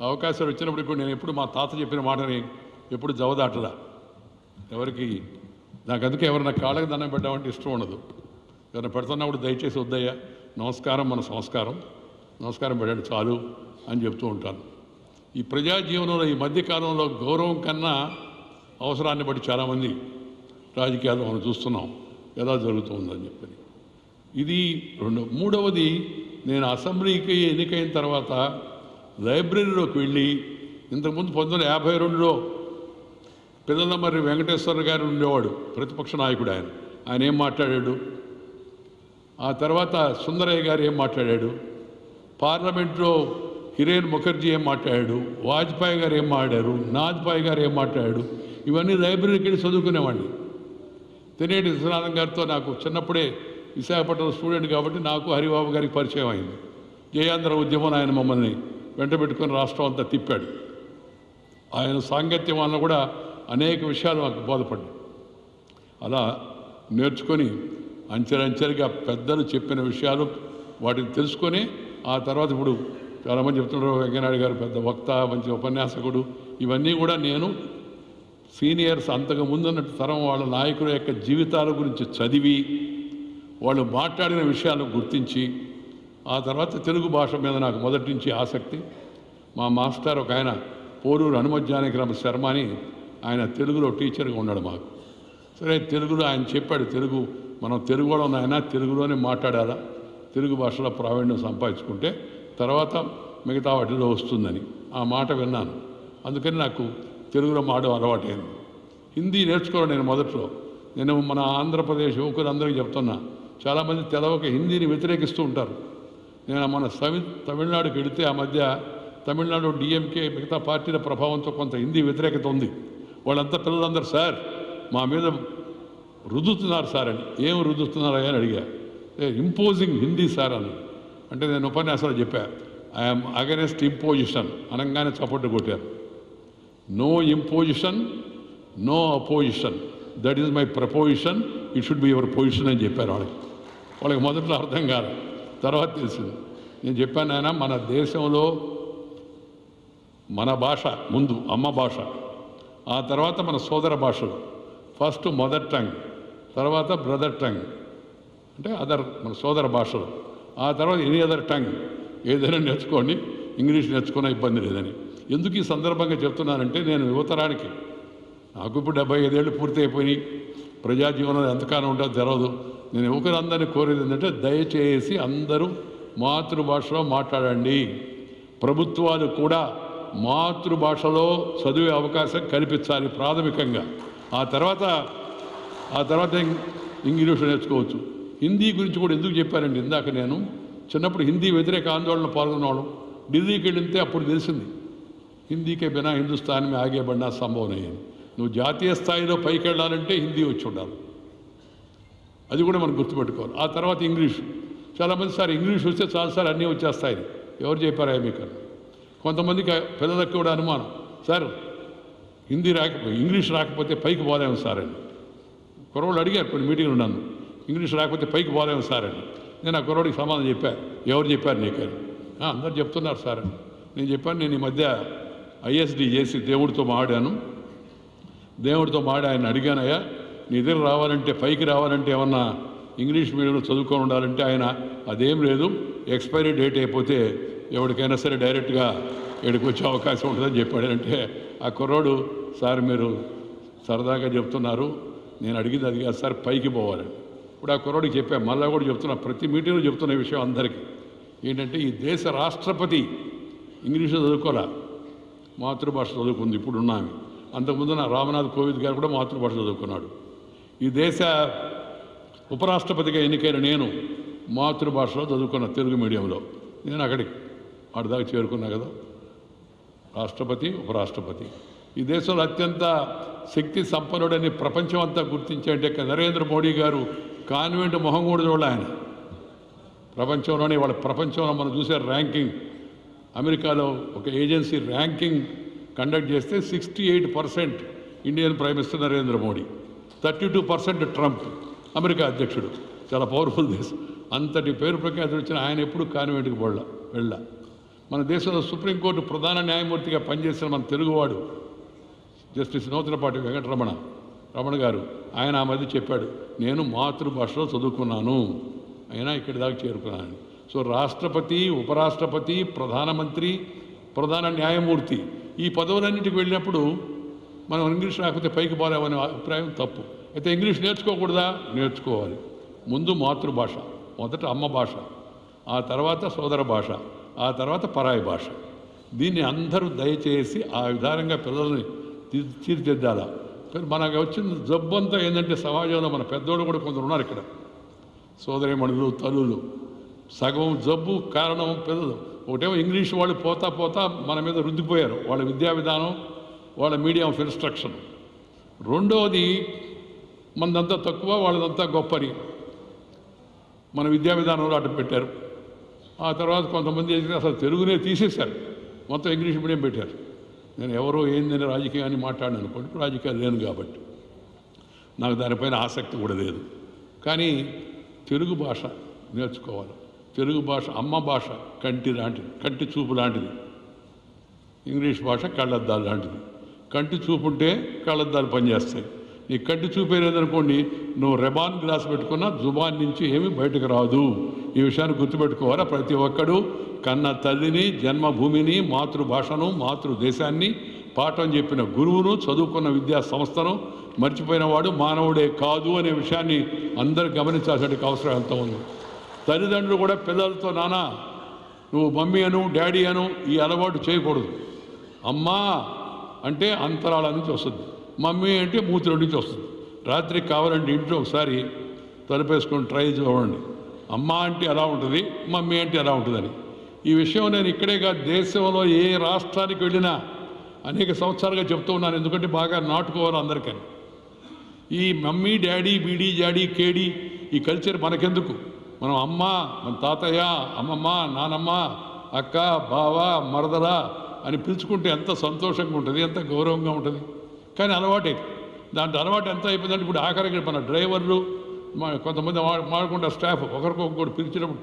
అవకాశాలు వచ్చినప్పుడు కూడా నేను ఎప్పుడు మా తాత చెప్పిన మాటని ఎప్పుడు జవదాటలా. ఎవరికి నాకు అందుకే ఎవరైనా కాళ్ళకి దండం పెట్టామంటే ఇష్టం ఉండదు. ఎవరైనా పెడుతున్నప్పుడు దయచేసి వద్దయ్యా, నమస్కారం మన సంస్కారం, నమస్కారం పెట్టండి చాలు అని చెప్తూ ఉంటాను. ఈ ప్రజా జీవనంలో ఈ మధ్యకాలంలో గౌరవం కన్నా అవసరాన్ని బట్టి చాలామంది రాజకీయాల్లో మనం చూస్తున్నాం ఎలా జరుగుతుందని చెప్పని. ఇది మూడవది, నేను అసెంబ్లీకి ఎన్నికైన తర్వాత లైబ్రరీలోకి వెళ్ళి, ఇంతకుముందు 1952లో పిల్లలమర్రి వెంకటేశ్వర గారు ఉండేవాడు, ప్రతిపక్ష నాయకుడు. ఆయన ఏం మాట్లాడాడు, ఆ తర్వాత సుందరయ్య గారు ఏం మాట్లాడాడు, పార్లమెంట్లో కిరణ్ ముఖర్జీ ఏం మాట్లాడాడు, వాజ్పేయి గారు ఏం మాట్లాడారు, నాజ్పాయ్ గారు ఏం మాట్లాడాడు, ఇవన్నీ లైబ్రరీకి వెళ్ళి చదువుకునేవాడిని. తెనేటి విశ్వనాథం గారితో నాకు చిన్నప్పుడే విశాఖపట్నం స్టూడెంట్ కాబట్టి నాకు హరిబాబు గారికి పరిచయం అయింది. జయాంధ్ర ఉద్యమం ఆయన మమ్మల్ని వెంట పెట్టుకుని రాష్ట్రం అంతా తిప్పాడు. ఆయన సాంగత్యం వల్ల కూడా అనేక విషయాలు నాకు బోధపడ్డాయి. అలా నేర్చుకొని అంచెలంచెలుగా పెద్దలు చెప్పిన విషయాలు వాటిని తెలుసుకొని ఆ తర్వాత ఇప్పుడు చాలామంది చెప్తున్నారు వెంకయ్యనాయుడు గారు పెద్ద వక్త, మంచి ఉపన్యాసకుడు, ఇవన్నీ కూడా నేను సీనియర్స్ అంతకు ముందున్న తరం వాళ్ళ నాయకుల యొక్క జీవితాల గురించి చదివి వాళ్ళు మాట్లాడిన విషయాలు గుర్తించి ఆ తర్వాత తెలుగు భాష మీద నాకు మొదటి నుంచి ఆసక్తి. మా మాస్టర్ ఒక ఆయన పోరూరు హనుమజ్జానకిరామ శర్మ అని ఆయన తెలుగులో టీచర్గా ఉన్నాడు మాకు. సరే తెలుగులో ఆయన చెప్పాడు, తెలుగు మనం తెలుగు కూడా ఉన్నాయన తెలుగులోనే మాట్లాడాలా, తెలుగు భాషలో ప్రావీణ్యం సంపాదించుకుంటే తర్వాత మిగతా వాటిలో వస్తుందని ఆ మాట విన్నాను. అందుకని నాకు తెలుగులో మాట అలవాటైంది. హిందీ నేర్చుకోవాలి. నేను మొదట్లో నేను మన ఆంధ్రప్రదేశ్ యువకులందరికీ చెప్తున్నా, చాలామంది తెలవక హిందీని వ్యతిరేకిస్తూ ఉంటారు. నేను మన తమిళనాడుకి వెళితే ఆ మధ్య తమిళనాడు డిఎంకే మిగతా పార్టీల ప్రభావంతో కొంత హిందీ వ్యతిరేకత ఉంది. వాళ్ళంతా పిల్లలందరూ సార్ మా మీద రుద్దుతున్నారు సార్ అని. ఏం రుద్దుతున్నారా అని అడిగా. ఇంపోజింగ్ హిందీ సార్ అని అంటే నేను ఉపన్యాసాలు చెప్పా, ఐఎమ్ అగెనెస్ట్ ఇంపోజిషన్ అనగానే చప్పట్లు కొట్టారు. No imposition, no opposition, that is my proposition, it should be your position అని చెప్పారు వాళ్ళకి మొదట్లో అర్థం కాదు, తర్వాత తెలిసింది. నేను చెప్పాను ఆయన మన దేశంలో మన భాష ముందు అమ్మ భాష, ఆ తర్వాత మన సోదర భాషలు, ఫస్ట్ మదర్ టంగ్, తర్వాత బ్రదర్ టంగ్ అంటే అదర్ మన సోదర భాషలు, ఆ తర్వాత ఎనీ అదర్ టంగ్ ఏదైనా నేర్చుకోండి, ఇంగ్లీష్ నేర్చుకునే ఇబ్బంది లేదని. ఎందుకు ఈ సందర్భంగా చెప్తున్నానంటే నేను యువతరానికి, నాకు ఇప్పుడు 75 ఏళ్ళు పూర్తి అయిపోయినాయి, ప్రజాజీవనంలో ఎంతకాలం ఉంటుందో తెలియదు. నేను యువకులందరినీ కోరేది ఏంటంటే దయచేసి అందరూ మాతృభాషలో మాట్లాడండి. ప్రభుత్వాలు కూడా మాతృభాషలో చదివే అవకాశం కల్పించాలి ప్రాథమికంగా. ఆ తర్వాత ఇంగ్లీష్ నేర్చుకోవచ్చు. హిందీ గురించి కూడా ఎందుకు చెప్పారండి, ఇందాక నేను చిన్నప్పుడు హిందీ వ్యతిరేక ఆందోళనలో పాల్గొన్నవాళ్ళం. ఢిల్లీకి వెళితే అప్పుడు తెలిసింది హిందీకే బినా హిందుస్థాన్ మే ఆగే బడినా సంభవం అయ్యింది. నువ్వు జాతీయ స్థాయిలో పైకి వెళ్ళాలంటే హిందీ వచ్చి ఉండాలి, అది కూడా మనం గుర్తుపెట్టుకోవాలి. ఆ తర్వాత ఇంగ్లీషు. చాలామంది సార్ ఇంగ్లీష్ వస్తే చాలు సార్ అన్నీ వచ్చేస్తాయి, ఎవరు చెప్పారా మీకు? కొంతమందికి పిల్లలకు కూడా అనుమానం, సార్ ఇంగ్లీష్ రాకపోతే పైకి పోలేము సార్ అని. కుర్రోళ్ళు అడిగారు కొన్ని మీటింగ్లు నన్ను, ఇంగ్లీష్ రాకపోతే పైకి పోలేము సార్ అని. నేను ఆ కుర్రోడికి సమాధానం చెప్పాను, ఎవరు చెప్పారు నీకని? అందరు చెప్తున్నారు సార్ అని. నేను చెప్పాను, నేను ఈ మధ్య ఐఎస్డి చేసి దేవుడితో మాడాను, దేవుడితో మాడి ఆయన అడిగానయ్యా నీ దగ్గర రావాలంటే పైకి రావాలంటే ఏమన్నా ఇంగ్లీష్ మీడియంలో చదువుకొని ఉండాలంటే ఆయన అదేం లేదు, ఎక్స్పైరీ డేట్ అయిపోతే ఎవరికైనా సరే డైరెక్ట్గా ఇక్కడికి వచ్చే అవకాశం ఉంటుందని చెప్పాడు. అంటే ఆ కుర్రోడు, సార్ మీరు సరదాగా చెప్తున్నారు, నేను అడిగింది అది కాదు సార్, పైకి పోవాలని. ఇప్పుడు ఆ కుర్రోడికి చెప్పా, మళ్ళీ కూడా చెప్తున్నా, ప్రతి మీటింగ్లో చెప్తున్న విషయం అందరికీ ఏంటంటే ఈ దేశ రాష్ట్రపతి ఇంగ్లీషు చదువుకోరా, మాతృభాష చదువుకుంది ఇప్పుడు ఉన్నాను. అంతకుముందు నా రామ్నాథ్ కోవింద్ గారు కూడా మాతృభాష చదువుకున్నాడు. ఈ దేశ ఉపరాష్ట్రపతిగా ఎన్నికైన నేను మాతృభాషలో చదువుకున్న తెలుగు మీడియంలో. నేను అక్కడికి వాడి దాకా చేరుకున్నా కదా, రాష్ట్రపతి ఉపరాష్ట్రపతి. ఈ దేశంలో అత్యంత శక్తి సంపన్నుడని ప్రపంచం అంతా గుర్తించేంటే నరేంద్ర మోడీ గారు కాన్వెంట్ మొహం కూడా చూడాలి ఆయన. ప్రపంచంలోనే ప్రపంచంలో మనం చూసే ర్యాంకింగ్, అమెరికాలో ఒక ఏజెన్సీ ర్యాంకింగ్ కండక్ట్ చేస్తే 68% Indian prime minister Narendra Modi, 32% Trump America అధ్యక్షుడు. చాలా పవర్ఫుల్ దేశం. అంతటి పేరు ప్రఖ్యాతులు వచ్చిన ఆయన ఎప్పుడు కాన్వెంట్కి వెళ్ళ మన దేశంలో సుప్రీంకోర్టు ప్రధాన న్యాయమూర్తిగా పనిచేసిన మన తెలుగువాడు జస్టిస్ నూతలపాటి రమణ గారు ఆయన ఆ మధ్య చెప్పాడు, నేను మాతృభాషలో చదువుకున్నాను, అయినా ఇక్కడి దాకా చేరుకున్నాను. సో రాష్ట్రపతి, ఉపరాష్ట్రపతి, ప్రధానమంత్రి, ప్రధాన న్యాయమూర్తి ఈ పదవులన్నింటికి వెళ్ళినప్పుడు మనం ఇంగ్లీష్ రాకపోతే పైకి పోలేమనే అభిప్రాయం తప్పు. అయితే ఇంగ్లీష్ నేర్చుకోకూడదా? నేర్చుకోవాలి. ముందు మాతృభాష, మొదట అమ్మ భాష, ఆ తర్వాత సోదర భాష, ఆ తర్వాత పరాయి భాష. దీన్ని అందరూ దయచేసి ఆ విధానంగా పిల్లల్ని తీర్చిదిద్దాలా. మనకు వచ్చిన జబ్బు అంతా ఏంటంటే సమాజంలో మన పెద్దోళ్ళు కూడా కొందరు ఉన్నారు ఇక్కడ, సోదరీమణులు, తల్లులు, సగం జబ్బు కారణం పిల్లలు. ఒకటేమో ఇంగ్లీష్ వాళ్ళు పోతా మన మీద రుద్దిపోయారు, వాళ్ళ విద్యా విధానం, వాళ్ళ మీడియం ఆఫ్ ఇన్స్ట్రక్షన్. రెండవది మనదంతా తక్కువ, వాళ్ళదంతా గొప్పని మన విద్యా విధానంలో అడ్డు పెట్టారు. ఆ తర్వాత కొంతమంది అసలు తెలుగునే తీసేశారు, మొత్తం ఇంగ్లీష్ మీడియం పెట్టారు. నేను ఎవరో ఏందని రాజకీయాన్ని మాట్లాడిన అనుకోండి, రాజకీయాలు లేను కాబట్టి నాకు దానిపైన ఆసక్తి కూడా లేదు. కానీ తెలుగు భాష నేర్చుకోవాలి. తెలుగు భాష అమ్మ భాష కంటి లాంటిది, కంటి చూపు లాంటిది. ఇంగ్లీష్ భాష కళ్ళద్దాలు లాంటిది. కంటి చూపు ఉంటే కళ్ళద్దాలు పనిచేస్తాయి. నీ కంటి చూపే లేదనుకోండి, నువ్వు రెబాన్ గ్లాస్ పెట్టుకున్నా జుబాన్ నుంచి ఏమీ బయటకు రాదు. ఈ విషయాన్ని గుర్తుపెట్టుకోవాలా. ప్రతి ఒక్కడు కన్న తల్లిని, జన్మభూమిని, మాతృభాషను, మాతృదేశాన్ని, పాఠం చెప్పిన గురువును, చదువుకున్న విద్యా సంస్థను మర్చిపోయిన వాడు మానవుడే కాదు అనే విషయాన్ని అందరూ గమనించాల్సిన అవసరం ఎంత ఉంది. తల్లిదండ్రులు కూడా పిల్లలతో, నాన్న నువ్వు మమ్మీ అను, డాడీ అను ఈ అలవాటు చేయకూడదు. అమ్మా అంటే అంతరాళ నుంచి వస్తుంది, మమ్మీ అంటే మూతిలో నుంచి వస్తుంది. రాత్రికి కావాలంటే ఇంట్లో ఒకసారి తలుపేసుకొని ట్రై చూడండి, అమ్మ అంటే ఎలా ఉంటుంది, మమ్మీ అంటే ఎలా ఉంటుందని. ఈ విషయం నేను ఇక్కడే కాదు, దేశంలో ఏ రాష్ట్రానికి వెళ్ళినా అనేక సంవత్సరాలుగా చెప్తూ ఉన్నాను. ఎందుకంటే బాగా నాటుకోవాలి అందరికని. ఈ మమ్మీ, డాడీ, బీడీ, జాడీ, కేడీ ఈ కల్చర్ మనకెందుకు? మనం అమ్మ, మన తాతయ్య, అమ్మమ్మ, నానమ్మ, అక్క, బావ, మరదల అని పిలుచుకుంటే ఎంత సంతోషంగా ఉంటుంది, ఎంత గౌరవంగా ఉంటుంది. కానీ అలవాటు దాంట్లో అలవాటు ఎంత అయిపోయిందంటే ఇప్పుడు ఆఖరికి మన డ్రైవర్లు కొంతమంది మాడుకుంటా స్టాఫ్ ఒకరికొకరు పిలిచినప్పుడు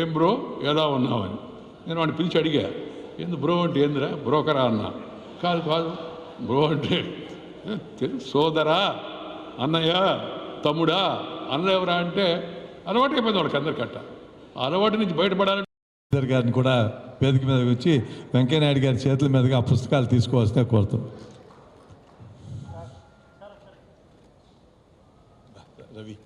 ఏం బ్రో ఎలా ఉన్నావని నేను వాడిని పిలిచి అడిగా, ఏంది బ్రో అంటే ఏందిరా బ్రోకరా అన్నా. కాదు బ్రో అంటే సోదరా, అన్నయ్య, తమ్ముడా, అన్న ఎవరా అంటే అలవాటు అయిపోయింది వాళ్ళకి అందరికట్ట. ఆ అలవాటు నుంచి బయటపడాలంటే గారిని కూడా వేదిక మీదకి వచ్చి వెంకయ్యనాయుడు గారి చేతుల మీదుగా ఆ పుస్తకాలు తీసుకోవాల్సిన కోరుతాం. రవి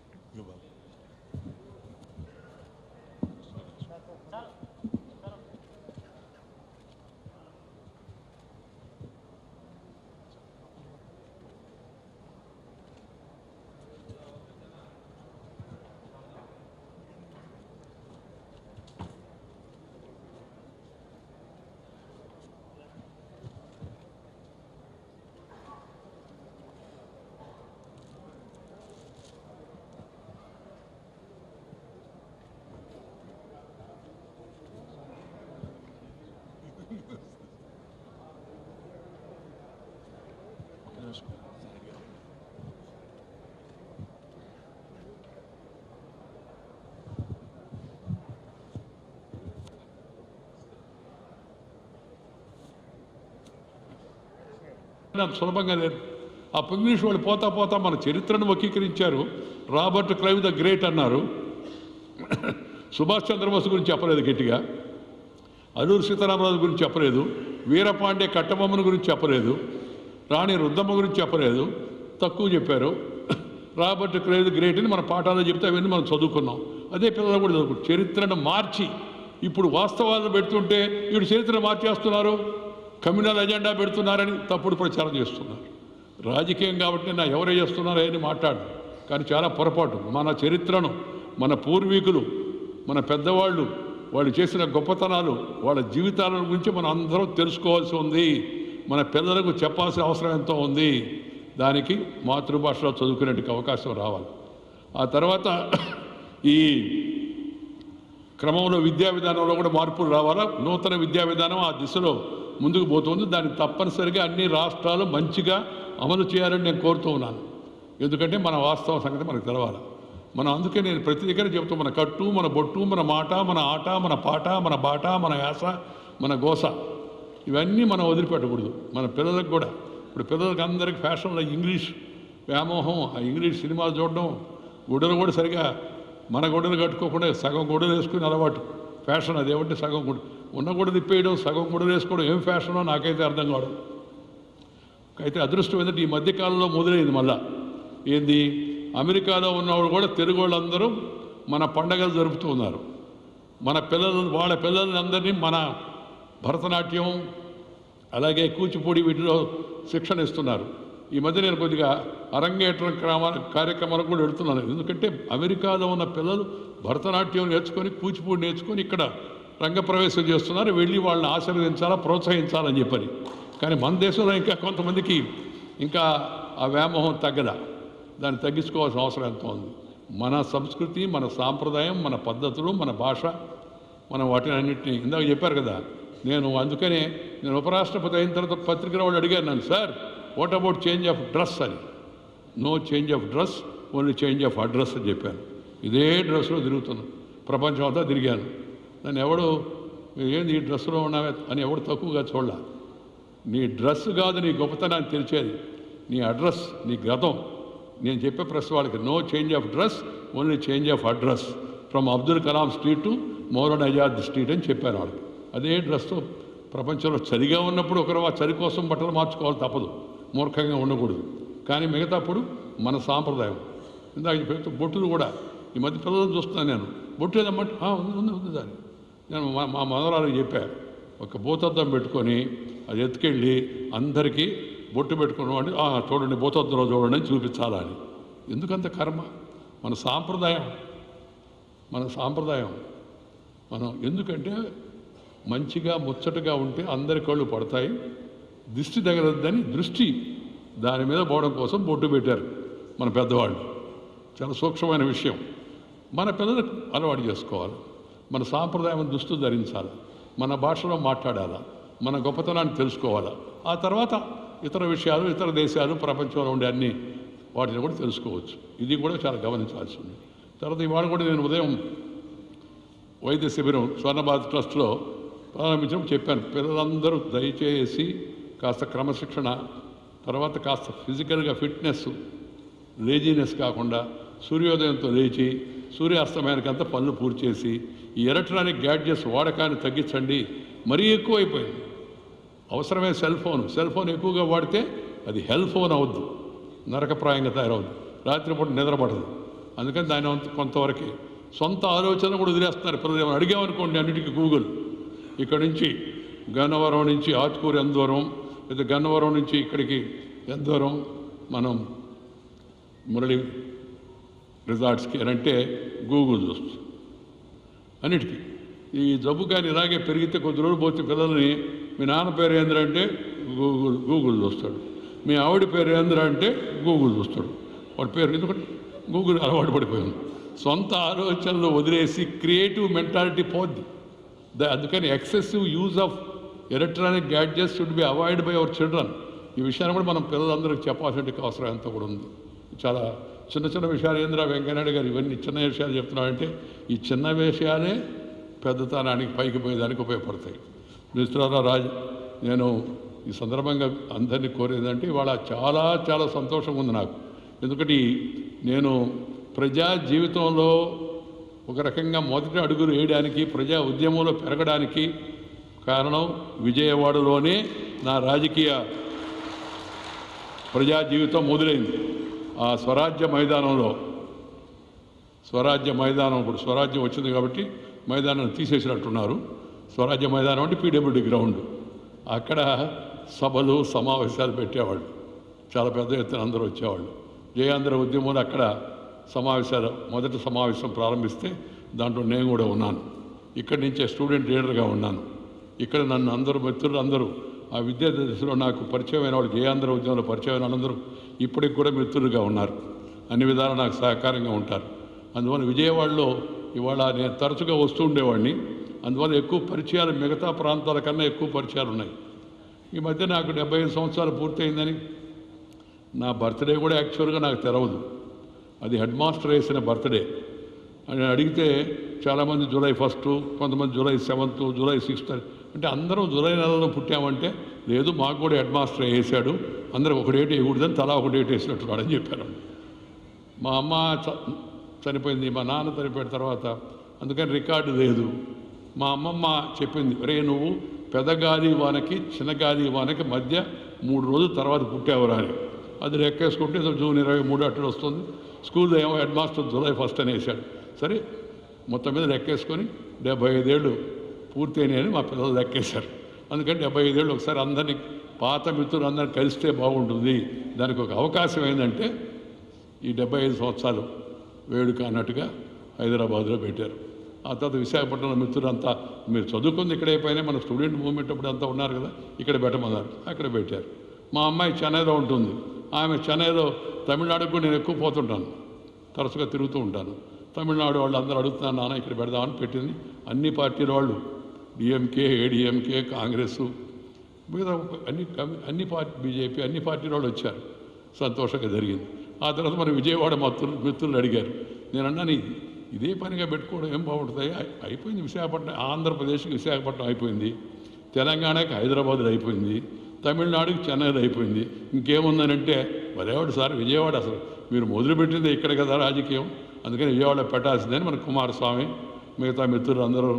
సులభంగా లేదు. ఆ ఇంగ్లీష్ వాళ్ళు పోతా మన చరిత్రను వక్రీకరించారు. రాబర్ట్ క్లైవ్ ద గ్రేట్ అన్నారు, సుభాష్ చంద్రబోస్ గురించి చెప్పలేదు గట్టిగా, అల్లూరి సీతారామరాజు గురించి చెప్పలేదు, వీరపాండే కట్టబొమ్మను గురించి చెప్పలేదు, రాణి రుద్దమ్మ గురించి చెప్పలేదు, తక్కువ చెప్పారు. రాబర్ట్ క్లైవ్ ద గ్రేట్ అని మన పాఠాల్లో చెప్తే అవన్నీ మనం చదువుకున్నాం. అదే పిల్లలు కూడా చదువుకుంటారు. చరిత్రను మార్చి ఇప్పుడు వాస్తవాలను పెడుతుంటే ఇప్పుడు చరిత్ర మార్చేస్తున్నారు, కమ్యూనల్ ఎజెండా పెడుతున్నారని తప్పుడు ప్రచారం చేస్తున్నారు. రాజకీయం కాబట్టి నా ఎవరే చేస్తున్నారో అని మాట్లాడు, కానీ చాలా పొరపాటు. మన చరిత్రను, మన పూర్వీకులు, మన పెద్దవాళ్ళు వాళ్ళు చేసిన గొప్పతనాలు, వాళ్ళ జీవితాల గురించి మనం అందరం తెలుసుకోవాల్సి ఉంది. మన పిల్లలకు చెప్పాల్సిన అవసరం ఎంతో ఉంది. దానికి మాతృభాషలో చదువుకునేందుకు అవకాశం రావాలి. ఆ తర్వాత ఈ క్రమంలో విద్యా విధానంలో కూడా మార్పులు రావాలా. నూతన విద్యా విధానం ఆ దిశలో ముందుకు పోతుంది. దాన్ని తప్పనిసరిగా అన్ని రాష్ట్రాలు మంచిగా అమలు చేయాలని నేను కోరుతూ ఉన్నాను. ఎందుకంటే మన వాస్తవ సంగతి మనకు తెలవాలి. మనం అందుకే నేను ప్రతి దగ్గర చెబుతాం, మన కట్టు, మన బొట్టు, మన మాట, మన ఆట, మన పాట, మన బాట, మన యాస, మన గోస, ఇవన్నీ మనం వదిలిపెట్టకూడదు. మన పిల్లలకు కూడా, ఇప్పుడు పిల్లలకి అందరికి ఫ్యాషన్లో ఇంగ్లీష్ వ్యామోహం, ఆ ఇంగ్లీష్ సినిమాలు చూడడం, గుడ్డలు కూడా సరిగా మన గుడ్డలు కట్టుకోకుండా సగం గుడ్డలు వేసుకుని అలవాటు ఫ్యాషన్. అదేమంటే సగం గుడ్డ ఉన్న గుడ్డ తిప్పేయడం, సగం గుడ్డలు వేసుకోవడం ఏం ఫ్యాషనో నాకైతే అర్థం కావడం. అయితే అదృష్టం ఏంటంటే ఈ మధ్యకాలంలో మొదలైంది మళ్ళా. ఏంది, అమెరికాలో ఉన్నవాళ్ళు కూడా తెలుగు వాళ్ళందరూ మన పండగలు జరుపుతూ ఉన్నారు. మన పిల్లలు, వాళ్ళ పిల్లలని అందరినీ మన భరతనాట్యం అలాగే కూచిపూడి వీటిలో శిక్షణ ఇస్తున్నారు. ఈ మధ్య నేను కొద్దిగా అరంగేట్రం కార్యక్రమాలకు కూడా వెళుతున్నాను. ఎందుకంటే అమెరికాలో ఉన్న పిల్లలు భరతనాట్యం నేర్చుకొని, కూచిపూడి నేర్చుకొని ఇక్కడ రంగప్రవేశం చేస్తున్నారు. వెళ్ళి వాళ్ళని ఆశీర్వదించాలా, ప్రోత్సహించాలని చెప్పని. కానీ మన దేశంలో ఇంకా కొంతమందికి ఇంకా ఆ వ్యామోహం తగ్గదా, దాన్ని తగ్గించుకోవాల్సిన అవసరం ఎంతో ఉంది. మన సంస్కృతి, మన సాంప్రదాయం, మన పద్ధతులు, మన భాష, మనం వాటిని అన్నింటినీ ఇందాక చెప్పారు కదా. అందుకనే నేను ఉపరాష్ట్రపతి అయిన తర్వాత పత్రికల వాళ్ళు అడిగారు నన్ను, sir what about change of dress అని. No change of dress, only change of address అని చెప్పాను. ఇదే డ్రెస్లో తిరుగుతున్నాను, ప్రపంచం అంతా తిరిగాను. నన్ను ఎవడు ఏంది ఈ డ్రెస్సులో ఉన్నావే అని ఎవడు తక్కువగా చూడాల. నీ డ్రెస్ కాదు నీ గొప్పతనాన్ని తెలిసేది, నీ అడ్రస్, నీ గతం. నేను చెప్పే ప్రశ్న వాళ్ళకి, no change of dress, only change of address, from Abdul Kalam street to Maulana Azad street అని చెప్పాను వాళ్ళకి. అదే డ్రెస్తో ప్రపంచంలో చలిగా ఉన్నప్పుడు ఒకరు ఆ చలి కోసం బట్టలు మార్చుకోవాలి, తప్పదు, మూర్ఖంగా ఉండకూడదు. కానీ మిగతాప్పుడు మన సాంప్రదాయం. ఇందాక చెప్పి బొట్టులు కూడా ఈ మధ్య పిల్లలను చూస్తున్నాను నేను. బొట్టు ఏదమ్మంటే ఉంది దాన్ని. నేను మా మనవరాలకు చెప్పాను, ఒక భూతద్దం పెట్టుకొని అది ఎత్తుకెళ్ళి అందరికీ బొట్టు పెట్టుకున్నామంటే చూడండి భూతద్దంలో చూడండి అని చూపించాలా అని. ఎందుకంత కర్మ? మన సాంప్రదాయం మనం ఎందుకంటే మంచిగా ముచ్చటగా ఉంటే అందరి కళ్ళు పడతాయి, దిష్టి తగలద్దని దృష్టి దాని మీద పోవడం కోసం బొట్టు పెట్టారు మన పెద్దవాళ్ళు. చాలా సూక్ష్మమైన విషయం. మన పిల్లలకు అలవాటు చేసుకోవాలి. మన సాంప్రదాయం దుస్తులు ధరించాలి, మన భాషలో మాట్లాడాలా, మన గొప్పతనాన్ని తెలుసుకోవాలా. ఆ తర్వాత ఇతర విషయాలు, ఇతర దేశాలు, ప్రపంచంలో ఉండే అన్ని వాటిని కూడా తెలుసుకోవచ్చు. ఇది కూడా చాలా గమనించాల్సి ఉంది. తర్వాత ఇవాళ కూడా నేను ఉదయం వైద్య శిబిరం స్వర్ణభారత్ ట్రస్ట్లో ప్రారంభించడం చెప్పాను, పిల్లలందరూ దయచేసి కాస్త క్రమశిక్షణ, తర్వాత కాస్త ఫిజికల్గా ఫిట్నెస్, లేజీనెస్ కాకుండా సూర్యోదయంతో లేచి సూర్యాస్తమయానికంతా పనులు పూర్తి చేసి ఈ ఎలక్ట్రానిక్ గ్యాడ్జెట్స్ వాడకాన్ని తగ్గించండి. మరీ ఎక్కువైపోయింది. అవసరమే సెల్ ఫోన్ ఎక్కువగా వాడితే అది హెల్ ఫోన్ అవుద్ది, నరకప్రాయంగా తయారవుద్ది, రాత్రిపూట నిద్రపడదు. అందుకని దాని కొంతవరకే సొంత ఆలోచన కూడా వదిలేస్తున్నారు పిల్లలు. ఏమైనా అడిగామనుకోండి అన్నిటికీ గూగుల్. ఇక్కడ నుంచి గన్నవరం నుంచి ఆత్కూరు ఎంత దూరం, లేదా గన్నవరం నుంచి ఇక్కడికి ఎంత దూరం, మనం మురళి రిసార్ట్స్కి అని అంటే గూగుల్ చూస్తుంది అన్నిటికీ. ఈ జబ్బు కానీ ఇలాగే పెరిగితే కొద్ది రోజులు పోతే పిల్లల్ని మీ నాన్న పేరు ఏంద్ర అంటే గూగుల్ చూస్తాడు, మీ ఆవిడ పేరు ఏంద్ర అంటే గూగుల్ చూస్తాడు. వాడి పేరు ఎందుకంటే గూగుల్ అలవాటు పడిపోయింది. సొంత ఆలోచనలు వదిలేసి క్రియేటివ్ మెంటాలిటీ పోద్ది. అందుకని excessive use of electronic gadgets should be avoid by our children. ఈ విషయాన్ని కూడా మనం పిల్లలందరికీ చెప్పాల్సిన అవసరం ఎంతో కూడా ఉంది. చాలా చిన్న విషయాలు. వెంకయ్యనాయుడు గారు ఇవన్నీ చిన్న విషయాలు చెప్తున్నారంటే ఈ చిన్న విషయాలే పెద్దతనానికి పైకి పోయేదానికి ఉపయోగపడతాయి. మిత్రులారా, నేను ఈ సందర్భంగా అందరినీ కోరేదంటే ఇవాళ చాలా సంతోషం ఉంది నాకు. ఎందుకంటే నేను ప్రజా జీవితంలో ఒక రకంగా మొదటి అడుగులు వేయడానికి, ప్రజా ఉద్యమంలో పెరగడానికి కారణం విజయవాడలోనే నా రాజకీయ ప్రజా జీవితం మొదలైంది. ఆ స్వరాజ్య మైదానంలో, ఇప్పుడు స్వరాజ్యం వచ్చింది కాబట్టి మైదానం తీసేసినట్టున్నారు. స్వరాజ్య మైదానం అంటే పీడబ్ల్యూడీ గ్రౌండ్. అక్కడ సభలు సమావేశాలు పెట్టేవాళ్ళు, చాలా పెద్ద ఎత్తున అందరూ వచ్చేవాళ్ళు. జయాంధ్ర ఉద్యమంలో అక్కడ సమావేశాలు, మొదటి సమావేశం ప్రారంభిస్తే దాంట్లో నేను కూడా ఉన్నాను. ఇక్కడి నుంచే స్టూడెంట్ లీడర్గా ఉన్నాను. ఇక్కడ నన్ను అందరూ మిత్రులు అందరూ ఆ విద్యా దశలో నాకు పరిచయమైన వాళ్ళు, జయాంధ్ర ఉద్యమంలో పరిచయమైన వాళ్ళందరూ ఇప్పటికి కూడా మిత్రులుగా ఉన్నారు. అన్ని విధాలు నాకు సహకారంగా ఉంటారు. అందువల్ల విజయవాడలో ఇవాళ నేను తరచుగా వస్తూ ఉండేవాడిని. అందువల్ల ఎక్కువ పరిచయాలు, మిగతా ప్రాంతాల కన్నా ఎక్కువ పరిచయాలు ఉన్నాయి. ఈ మధ్య నాకు 75 సంవత్సరాలు పూర్తయిందని, నా బర్త్డే కూడా యాక్చువల్గా నాకు తెలవదు. అది హెడ్ మాస్టర్ వేసిన బర్త్డే అని అడిగితే చాలామంది జూలై 1, కొంతమంది జూలై 7, జూలై 6 అంటే అందరం జూలై నెలలో పుట్టామంటే లేదు, మాకు కూడా హెడ్ మాస్టర్ వేసాడు, అందరికి ఒక డేట్ వేయకూడదని తలా ఒక డేట్ వేసినట్టున్నాడు అని చెప్పారు. మా అమ్మ చనిపోయింది, మా నాన్న చనిపోయిన తర్వాత అందుకని రికార్డు లేదు. మా అమ్మమ్మ చెప్పింది, రే నువ్వు పెద్ద గాలి వానకి చిన్న గాలి వానకి మధ్య 3 రోజుల తర్వాత పుట్టావురా అని. అది లెక్కేసుకుంటే జూన్ 23 అట్లా వస్తుంది. స్కూల్లో ఏమో హెడ్ మాస్టర్ జూలై 1 అని వేశాడు. సరే మొత్తం మీద లెక్కేసుకొని 75 ఏళ్ళు పూర్తయినాయని మా పిల్లలు లెక్కేశారు. అందుకని 75 ఏళ్ళు ఒకసారి అందరినీ పాత మిత్రులు అందరినీ కలిస్తే బాగుంటుంది, దానికి ఒక అవకాశం ఏంటంటే ఈ 75 సంవత్సరాలు వేడుక అన్నట్టుగా హైదరాబాద్లో పెట్టారు. ఆ తర్వాత విశాఖపట్నంలో మిత్రులంతా మీరు చదువుకుంది ఇక్కడ అయిపోయినా మన స్టూడెంట్ మూవ్మెంట్ అప్పుడు అంతా ఉన్నారు కదా, ఇక్కడ పెట్టమన్నారు, అక్కడ పెట్టారు. మా అమ్మాయి చెన్నైలో ఉంటుంది, ఆమె చెన్నైలో తమిళనాడుకు కూడా నేను ఎక్కువ పోతుంటాను, తరచుగా తిరుగుతూ ఉంటాను. తమిళనాడు వాళ్ళు అందరూ అడుగుతున్నారు, నాన్న ఇక్కడ పెడదామని పెట్టింది. అన్ని పార్టీల వాళ్ళు డిఎంకే, ఏడిఎంకే, కాంగ్రెస్, మిగతా అన్ని పార్టీ బీజేపీ అన్ని పార్టీల వాళ్ళు వచ్చారు. సంతోషంగా జరిగింది. ఆ తర్వాత మరి విజయవాడ మిత్రులు అడిగారు. నేను అన్నాను, ఇదే పనిగా పెట్టుకోవడం ఏం బాగుంటుంది, అయిపోయింది విశాఖపట్నం, ఆంధ్రప్రదేశ్కి విశాఖపట్నం అయిపోయింది, తెలంగాణకి హైదరాబాద్లో అయిపోయింది, తమిళనాడుకి చెన్నైలో అయిపోయింది, ఇంకేముందనంటే మరేవాడు సార్ విజయవాడ అసలు మీరు మొదలుపెట్టింది ఇక్కడ కదా రాజకీయం, అందుకని విజయవాడలో పెట్టాల్సిందని మన కుమారస్వామి మిగతా మిత్రులు అందరూ,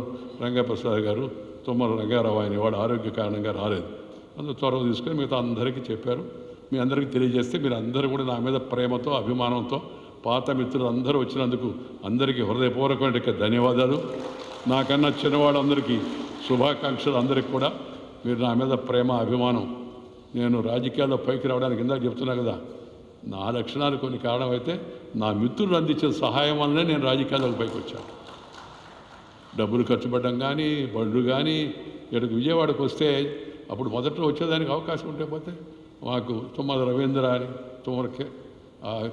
రంగప్రసాద్ గారు, తుమ్మల రంగారావు ఆయన వాడు ఆరోగ్య కారణంగా రాలేదు, అందులో చొరవ తీసుకొని మిగతా అందరికీ చెప్పారు. మీ అందరికీ తెలియజేస్తే మీరు అందరూ కూడా నా మీద ప్రేమతో అభిమానంతో పాత మిత్రులు అందరూ వచ్చినందుకు అందరికీ హృదయపూర్వకమైన ధన్యవాదాలు. నాకన్నా చిన్నవాళ్ళందరికీ శుభాకాంక్షలు. అందరికీ కూడా మీరు నా మీద ప్రేమ అభిమానం. నేను రాజకీయాల్లో పైకి రావడానికి ఇందాక చెప్తున్నా కదా, నా లక్షణాలు కొన్ని కారణమైతే నా మిత్రులు అందించిన సహాయం వల్లనే నేను రాజకీయాల్లోకి పైకి వచ్చాను. డబ్బులు ఖర్చు పెట్టడం కానీ, బండ్లు కానీ, ఇక్కడికి విజయవాడకు వస్తే అప్పుడు మొదట్లో వచ్చేదానికి అవకాశం ఉంటే పోతే మాకు తుమ్మల రవీంద్ర అని తుమ్మలకి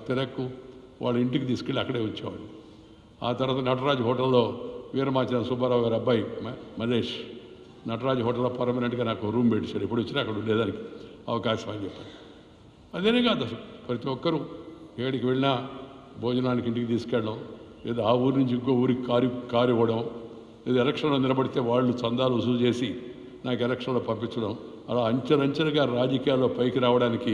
తిరక్కు వాళ్ళ ఇంటికి తీసుకెళ్ళి అక్కడే వచ్చేవాడు. ఆ తర్వాత నటరాజ్ హోటల్లో వీరమాచిన సుబ్బారావు గారి అబ్బాయి మలేష్ నటరాజ్ హోటల్లో పర్మనెంట్గా నాకు రూమ్ పెట్టాడు. ఎప్పుడు వచ్చినా అక్కడ ఉండేదానికి అవకాశం అని చెప్పాను. అదేనే కాదు అసలు ప్రతి ఒక్కరూ ఏడికి వెళ్ళినా భోజనానికి ఇంటికి తీసుకెళ్ళడం, లేదా ఆ ఊరి నుంచి ఇంకో ఊరికి కారు ఇవ్వడం, లేదా ఎలక్షన్లో నిలబడితే వాళ్ళు చందాలు వసూలు చేసి నాకు ఎలక్షన్లో పంపించడం, అలా అంచెలంచెలుగా రాజకీయాల్లో పైకి రావడానికి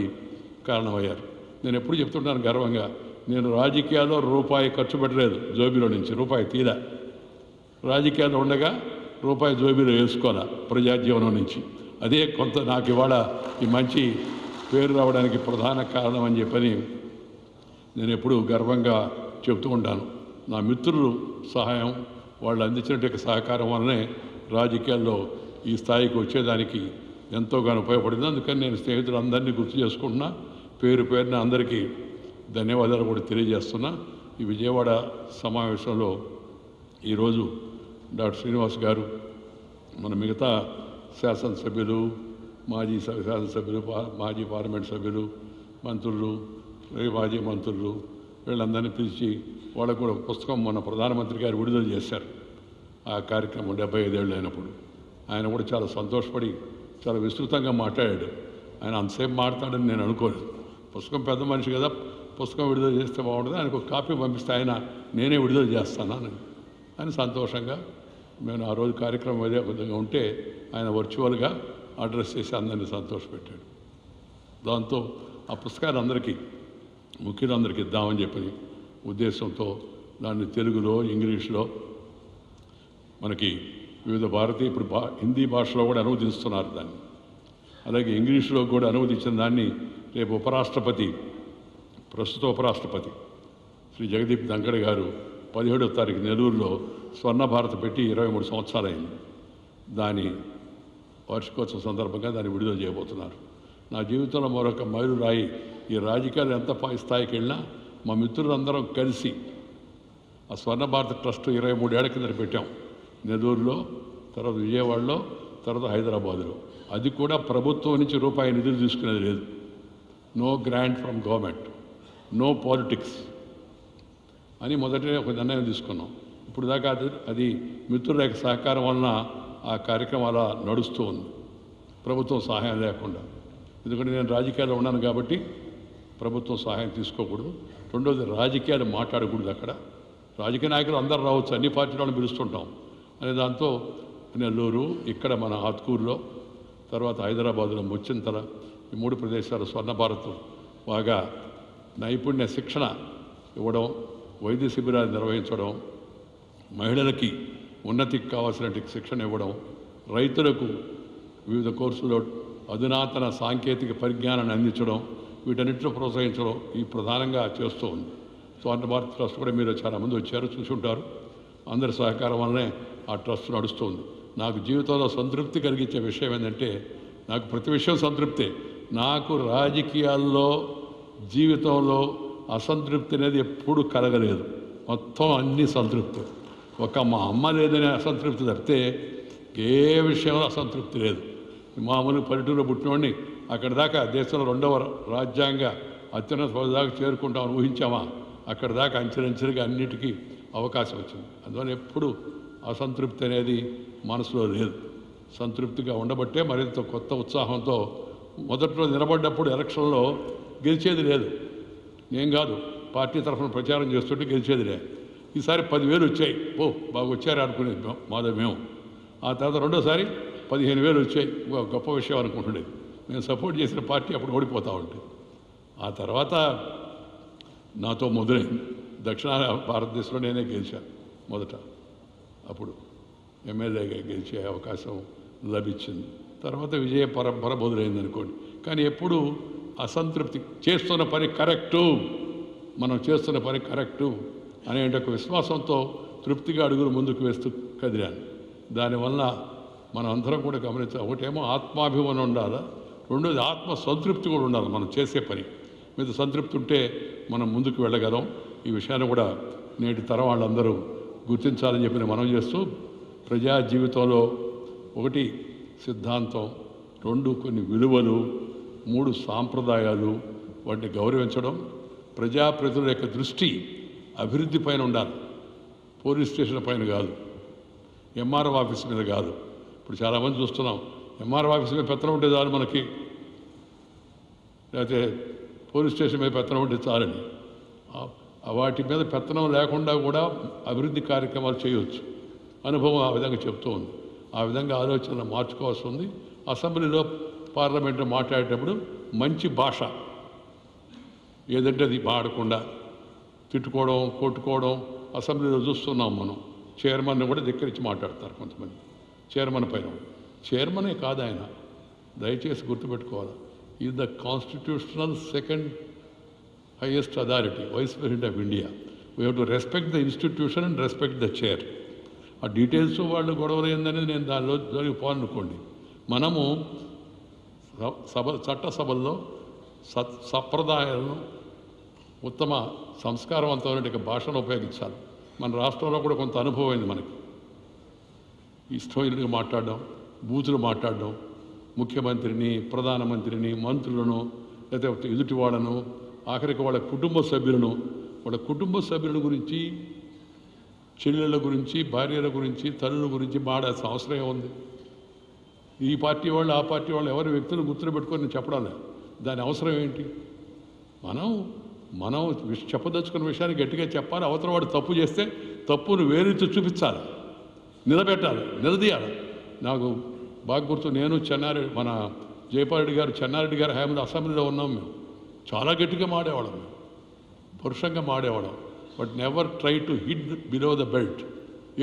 కారణమయ్యారు. నేను ఎప్పుడు చెప్తుంటాను గర్వంగా, నేను రాజకీయాల్లో రూపాయి ఖర్చు పెట్టలేదు, జోబీలో నుంచి రూపాయి తీరా. రాజకీయాల్లో ఉండగా రూపాయి జోబీలో వేసుకోవాలా ప్రజాజీవనం నుంచి. అదే కొంత నాకు ఇవాళ ఈ మంచి పేరు రావడానికి ప్రధాన కారణం అని చెప్పని నేను ఎప్పుడు గర్వంగా చెప్తూ ఉంటాను. నా మిత్రులు సహాయం, వాళ్ళు అందించినట్టు సహకారం వల్లనే రాజకీయాల్లో ఈ స్థాయికి వచ్చేదానికి ఎంతోగానో ఉపయోగపడింది. అందుకని నేను స్నేహితులందరినీ గుర్తు చేసుకుంటున్నా, పేరు పేరున అందరికీ ధన్యవాదాలు కూడా తెలియజేస్తున్నా. ఈ విజయవాడ సమావేశంలో ఈరోజు డాక్టర్ శ్రీనివాస్ గారు, మన మిగతా శాసనసభ్యులు, మాజీ శాసనసభ్యులు, మాజీ పార్లమెంట్ సభ్యులు, మంత్రులు, మాజీ మంత్రులు, వీళ్ళందరినీ పిలిచి వాళ్ళకు కూడా పుస్తకం మన ప్రధానమంత్రి గారు విడుదల చేశారు. ఆ కార్యక్రమం 75 ఏళ్ళు అయినప్పుడు ఆయన కూడా చాలా సంతోషపడి చాలా విస్తృతంగా మాట్లాడాడు. ఆయన అంతసేపు మాట్లాడని నేను అనుకోలేదు. పుస్తకం పెద్ద మనిషి కదా, పుస్తకం విడుదల చేస్తే బాగుంటుంది, ఆయనకు ఒక కాపీ పంపిస్తే ఆయన నేనే విడుదల చేస్తానని అని సంతోషంగా నేను ఆ రోజు కార్యక్రమం అదే విధంగా ఉంటే ఆయన వర్చువల్గా అడ్రస్ చేసి అందరినీ సంతోషపెట్టాడు. దాంతో ఆ పుస్తకాలు అందరికీ ముఖ్యులందరికీ ఇద్దామని చెప్పి ఉద్దేశంతో దాన్ని తెలుగులో, ఇంగ్లీష్లో, మనకి వివిధ భారతీయ ఇప్పుడు హిందీ భాషలో కూడా అనువదిస్తున్నారు దాన్ని. అలాగే ఇంగ్లీష్లో కూడా అనువదించిన దాన్ని రేపు ప్రస్తుత ఉపరాష్ట్రపతి శ్రీ జగదీప్ ధంకడ్ గారు 17వ తారీఖు నెల్లూరులో స్వర్ణ భారత్ పెట్టి 23 సంవత్సరాలైంది. దాని వార్షికోత్సవం సందర్భంగా దాన్ని విడుదల చేయబోతున్నారు. నా జీవితంలో మరొక మైలురాయి. ఈ రాజకీయాలు ఎంత స్థాయికి వెళ్ళినా మా మిత్రులందరం కలిసి ఆ స్వర్ణ భారత్ ట్రస్ట్ 23 ఏళ్ల కింద పెట్టాం. నెల్లూరులో, తర్వాత విజయవాడలో, తర్వాత హైదరాబాదులో. అది కూడా ప్రభుత్వం నుంచి రూపాయి నిధులు తీసుకునేది లేదు. No grant from government, no politics అని మొదటే ఒక నిర్ణయం తీసుకున్నాం. ఇప్పుడు దాకా అది మిత్రుల యొక్క సహకారం వలన ఆ కార్యక్రమం అలా నడుస్తూ ఉంది, ప్రభుత్వం సహాయం లేకుండా. ఎందుకంటే నేను రాజకీయాల్లో ఉన్నాను కాబట్టి ప్రభుత్వం సహాయం తీసుకోకూడదు. రెండోది రాజకీయాలు మాట్లాడకూడదు. అక్కడ రాజకీయ నాయకులు అందరూ రావచ్చు, అన్ని పార్టీలను పిలుస్తుంటాం అనే దాంతో నెల్లూరు, ఇక్కడ మన ఆత్కూరులో, తర్వాత హైదరాబాదులో ముచ్చింతల, ఈ 3 ప్రదేశాలు స్వర్ణ భారత్ బాగా నైపుణ్య శిక్షణ ఇవ్వడం, వైద్య శిబిరాలు నిర్వహించడం, మహిళలకి ఉన్నతికి కావాల్సిన శిక్షణ ఇవ్వడం, రైతులకు వివిధ కోర్సులో అధునాతన సాంకేతిక పరిజ్ఞానాన్ని అందించడం, వీటన్నిటిలో ప్రోత్సహించడం ఈ ప్రధానంగా చేస్తూ ఉంది. స్వర్ణ భారత్ ట్రస్ట్ కూడా మీరు చాలామంది వచ్చారు, చూసి ఉంటారు. అందరి సహకారం వల్లనే ఆ ట్రస్ట్ నడుస్తుంది. నాకు జీవితంలో సంతృప్తి కలిగించే విషయం ఏంటంటే, నాకు ప్రతి విషయం సంతృప్తే. నాకు రాజకీయాల్లో జీవితంలో అసంతృప్తి అనేది ఎప్పుడూ కలగలేదు. మొత్తం అన్ని సంతృప్తి. ఒక మా అమ్మ లేదనే అసంతృప్తి తప్పితే ఏ విషయంలో అసంతృప్తి లేదు. మామూలు పల్లెటూరులో పుట్టినోడిని అక్కడి దాకా దేశంలో 2వ రాజ్యాంగ అత్యున్నత పదవి దాకా చేరుకుంటామని ఊహించామా? అక్కడి దాకా అంచెలంచెలుగా అన్నిటికీ అవకాశం వచ్చింది. అందువల్ల ఎప్పుడు అసంతృప్తి అనేది మనసులో లేదు. సంతృప్తిగా ఉండబట్టే మరింత కొత్త ఉత్సాహంతో మొదట్లో నిలబడ్డప్పుడు ఎలక్షన్లో గెలిచేది లేదు. నేను కాదు, పార్టీ తరఫున ప్రచారం చేస్తుంటే గెలిచేది లేదు. ఈసారి 10,000 వచ్చాయి. ఓ బాగా వచ్చారు అనుకునేది మాధవ్ మేము. ఆ తర్వాత రెండోసారి 15,000 వచ్చాయి. గొప్ప విషయం అనుకుంటుండేది. నేను సపోర్ట్ చేసిన పార్టీ అప్పుడు ఓడిపోతూ ఉంటుంది. ఆ తర్వాత నాతో మొదలైంది. దక్షిణ భారతదేశంలో నేనే గెలిచాను మొదట. అప్పుడు ఎమ్మెల్యేగా గెలిచే అవకాశం లభించింది. తర్వాత విజయ పరంపర మొదలైంది అనుకోండి. కానీ ఎప్పుడు అసంతృప్తి, చేస్తున్న పని కరెక్టు, మనం చేస్తున్న పని కరెక్టు అనే ఒక విశ్వాసంతో తృప్తిగా అడుగులు ముందుకు వేస్తూ కదిలాను. దానివల్ల మనం అందరం కూడా గమనించాలి. ఒకటేమో ఆత్మాభిమానం ఉండాలి, రెండోది ఆత్మ సంతృప్తి కూడా ఉండాలి. మనం చేసే పని మీద సంతృప్తి ఉంటే మనం ముందుకు వెళ్ళగలం. ఈ విషయాన్ని కూడా నేటి తరం వాళ్ళందరూ గుర్తించాలని చెప్పి మనం చేస్తూ, ప్రజా జీవితంలో 1 సిద్ధాంతం, 2 కొన్ని విలువలు, 3 సాంప్రదాయాలు, వాటిని గౌరవించడం, ప్రజాప్రతినిధుల యొక్క దృష్టి అభివృద్ధి పైన ఉండాలి. పోలీస్ స్టేషన్ పైన కాదు, ఎంఆర్ఓ ఆఫీస్ మీద కాదు. ఇప్పుడు చాలామంది చూస్తున్నాం, ఎంఆర్ఓ ఆఫీస్ మీద పెత్తనం ఉంటే చాలు మనకి, లేకపోతే పోలీస్ స్టేషన్ మీద పెత్తనం ఉంటే చాలని. వాటి మీద పెత్తనం లేకుండా కూడా అభివృద్ధి కార్యక్రమాలు చేయవచ్చు. అనుభవం ఆ విధంగా చెప్తూ ఉంది. ఆ విధంగా ఆలోచనలు మార్చుకోవాల్సి ఉంది. అసెంబ్లీలో, పార్లమెంట్లో మాట్లాడేటప్పుడు మంచి భాష ఏదంటే అది వాడకుండా తిట్టుకోవడం, కొట్టుకోవడం అసెంబ్లీలో చూస్తున్నాం మనం. చైర్మన్ని కూడా ధిక్కరించి మాట్లాడతారు కొంతమంది. చైర్మన్ పైన, చైర్మనే కాదు ఆయన, దయచేసి గుర్తుపెట్టుకోవాలి. Is the constitutional second highest authority, Vice President of India. We have to respect the institution and respect the chair. ఆ డీటెయిల్స్ వాళ్ళు గొడవలు ఏందనేది నేను దానిలో జరిగిపోవాలనుకోండి. మనము చట్టసభల్లో సంప్రదాయాలను, ఉత్తమ సంస్కారవంతమైన భాషను ఉపయోగించాలి. మన రాష్ట్రంలో కూడా కొంత అనుభవం అయింది మనకి. ఇష్టమైనట్టుగా మాట్లాడడం, బూతులు మాట్లాడడం, ముఖ్యమంత్రిని, ప్రధానమంత్రిని, మంత్రులను, లేకపోతే ఎదుటి వాళ్ళను, ఆఖరికి వాళ్ళ కుటుంబ సభ్యుల గురించి, చెల్లెళ్ళ గురించి, భార్యల గురించి, తల్లుల గురించి మాడాల్సిన అవసరం ఉంది. ఈ పార్టీ వాళ్ళు, ఆ పార్టీ వాళ్ళు ఎవరి వ్యక్తులు గుర్తులు పెట్టుకొని నేను చెప్పడం లేదు. దాని అవసరం ఏంటి? మనం చెప్పదలుచుకున్న విషయాన్ని గట్టిగా చెప్పాలి. అవతల వాడు తప్పు చేస్తే తప్పును వేరెత్తి చూపించాలి, నిలబెట్టాలి, నిలదీయాలి. నాకు బాగా గుర్తు, నేను చెన్నారెడ్డి, మన జయపాల్ గారు, చెన్నారెడ్డి గారు హయాంలో అసెంబ్లీలో ఉన్నాం. మేము చాలా గట్టిగా మాడేవాళ్ళం, మేము పురుషంగా మాడేవాళ్ళం. But never try to hit below the belt.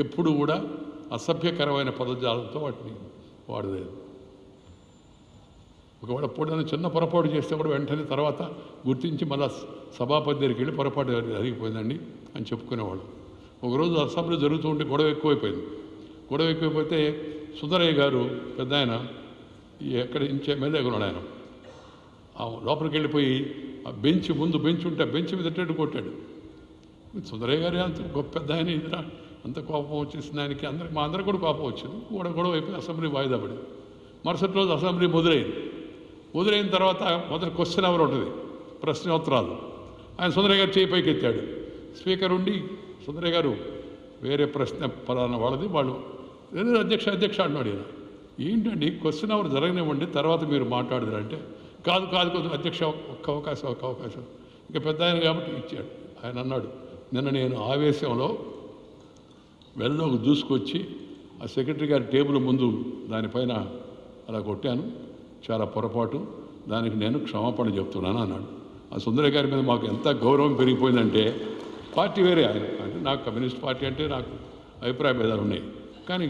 ఎప్పుడు కూడా అసభ్యకరమైన పదజాలంతో వాటిని వాడలేదు. ఒకవేళ ఎప్పుడైనా చిన్న పొరపాటు చేస్తే కూడా వెంటనే తర్వాత గుర్తించి మళ్ళీ సభాపతి దగ్గరికి వెళ్ళి పొరపాటు జరిగిపోయిందండి అని చెప్పుకునేవాళ్ళు. ఒకరోజు అసెంబ్లీ జరుగుతూ ఉంటే గొడవ ఎక్కువైపోతే సుందరయ్య గారు పెద్ద ఆయన, ఎక్కడి నుంచి ఎమ్మెల్యేగా ఉన్నాడు ఆయన, లోపలికి వెళ్ళిపోయి ఆ బెంచ్ ఉంటే ఆ బెంచ్ మీద ఎట్టేట్టు కొట్టాడు. సుందరయ్య గారు అంత గొప్ప పెద్ద ఆయన, ఇదిరా అంత కోపం వచ్చేసింది ఆయనకి. మా అందరికి కూడా కోపం వచ్చింది. గొడవ అయిపోయి అసెంబ్లీ వాయిదా పడింది. మరుసటి రోజు అసెంబ్లీ మొదలైన తర్వాత మొదటి క్వశ్చన్ అవర్ ఉంటుంది, ప్రశ్నోత్తరాలు. ఆయన సుందరయ్య గారు చేయి పైకి ఎత్తాడు. స్పీకర్ ఉండి, సుందరయ్య గారు వేరే ప్రశ్న ఫలానా వాళ్ళది, వాళ్ళు అధ్యక్ష అన్నాడు. ఆయన ఏంటండి క్వశ్చన్ అవర్ జరగనివ్వండి, తర్వాత మీరు మాట్లాడదురంటే, కాదు కాదు కాదు అధ్యక్ష ఒక్క అవకాశం ఇంకా పెద్ద ఆయన కాబట్టి ఇచ్చాడు. ఆయన అన్నాడు, నిన్న నేను ఆవేశంలో వెల్లోకి దూసుకొచ్చి ఆ సెక్రటరీ గారి టేబుల్ ముందు దానిపైన అలా కొట్టాను, చాలా పొరపాటు, దానికి నేను క్షమాపణ చెప్తున్నాను అన్నాడు. ఆ సుందరయ్య గారి మీద మాకు ఎంత గౌరవం పెరిగిపోయిందంటే, పార్టీ వేరే, ఆయన అంటే నాకు కమ్యూనిస్ట్ పార్టీ అంటే నాకు అభిప్రాయ భేదాలు ఉన్నాయి, కానీ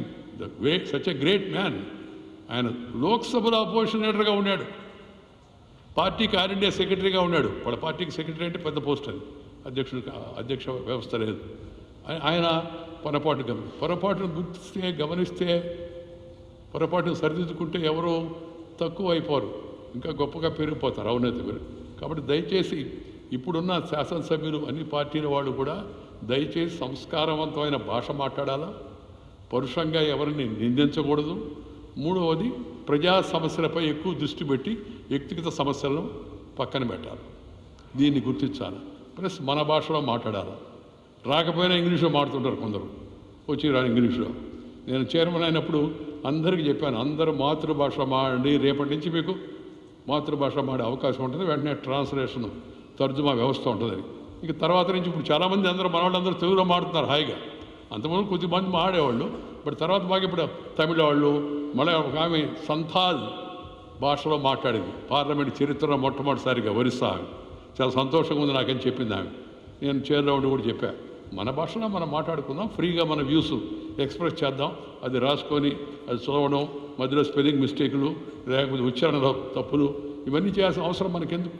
సచ్ ఎ గ్రేట్ మ్యాన్. ఆయన లోక్సభలో అపోజిషన్ లీడర్గా ఉన్నాడు, పార్టీకి ఆల్ ఇండియా సెక్రటరీగా ఉన్నాడు. వాళ్ళ పార్టీకి సెక్రటరీ అంటే పెద్ద పోస్ట్, అది అధ్యక్ష వ్యవస్థ లేదు. ఆయన పొరపాటును గుర్తిస్తే, గమనిస్తే, పొరపాటును సరిదిద్దుకుంటే ఎవరో తక్కువ అయిపోరు, ఇంకా గొప్పగా పెరిగిపోతారు అవినీతి గురి. కాబట్టి దయచేసి ఇప్పుడున్న శాసనసభ్యులు అన్ని పార్టీల వాళ్ళు కూడా దయచేసి సంస్కారవంతమైన భాష మాట్లాడాలా, పరుషంగా ఎవరిని నిందించకూడదు. మూడవది, ప్రజా సమస్యలపై ఎక్కువ దృష్టి పెట్టి వ్యక్తిగత సమస్యలను పక్కన పెట్టాలి, దీన్ని గుర్తించాలి. ప్లస్ మన భాషలో మాట్లాడాలి. రాకపోయినా ఇంగ్లీష్లో మాడుతుంటారు కొందరు, వచ్చి రాని ఇంగ్లీష్లో. నేను చైర్మన్ అయినప్పుడు అందరికీ చెప్పాను, అందరూ మాతృభాష మాడండి, రేపటి నుంచి మీకు మాతృభాష మాడే అవకాశం ఉంటుంది, వెంటనే ట్రాన్స్లేషన్ తర్జుమా వ్యవస్థ ఉంటుందని. ఇక తర్వాత నుంచి ఇప్పుడు చాలామంది అందరూ మన వాళ్ళందరూ తెలుగులో మాడుతున్నారు హాయిగా. అంతకుముందు కొద్దిమంది మాడేవాళ్ళు, బట్ తర్వాత బాగా ఇప్పుడు తమిళ వాళ్ళు, మళ్ళీ ఒక ఆమె సంథాల్ భాషలో మాట్లాడింది పార్లమెంట్ చరిత్రలో మొట్టమొదటిసారిగా, ఒరిస్సా. చాలా సంతోషంగా ఉంది నాకని చెప్పింది ఆమె. నేను చైర్లో ఉండి కూడా చెప్పా, మన భాషలో మనం మాట్లాడుకుందాం, ఫ్రీగా మన వ్యూస్ ఎక్స్ప్రెస్ చేద్దాం, అది రాసుకొని అది చదవడం, మధ్యలో స్పెల్లింగ్ మిస్టేకులు లేకపోతే ఉచ్చారణలో తప్పులు ఇవన్నీ చేయాల్సిన అవసరం మనకెందుకు?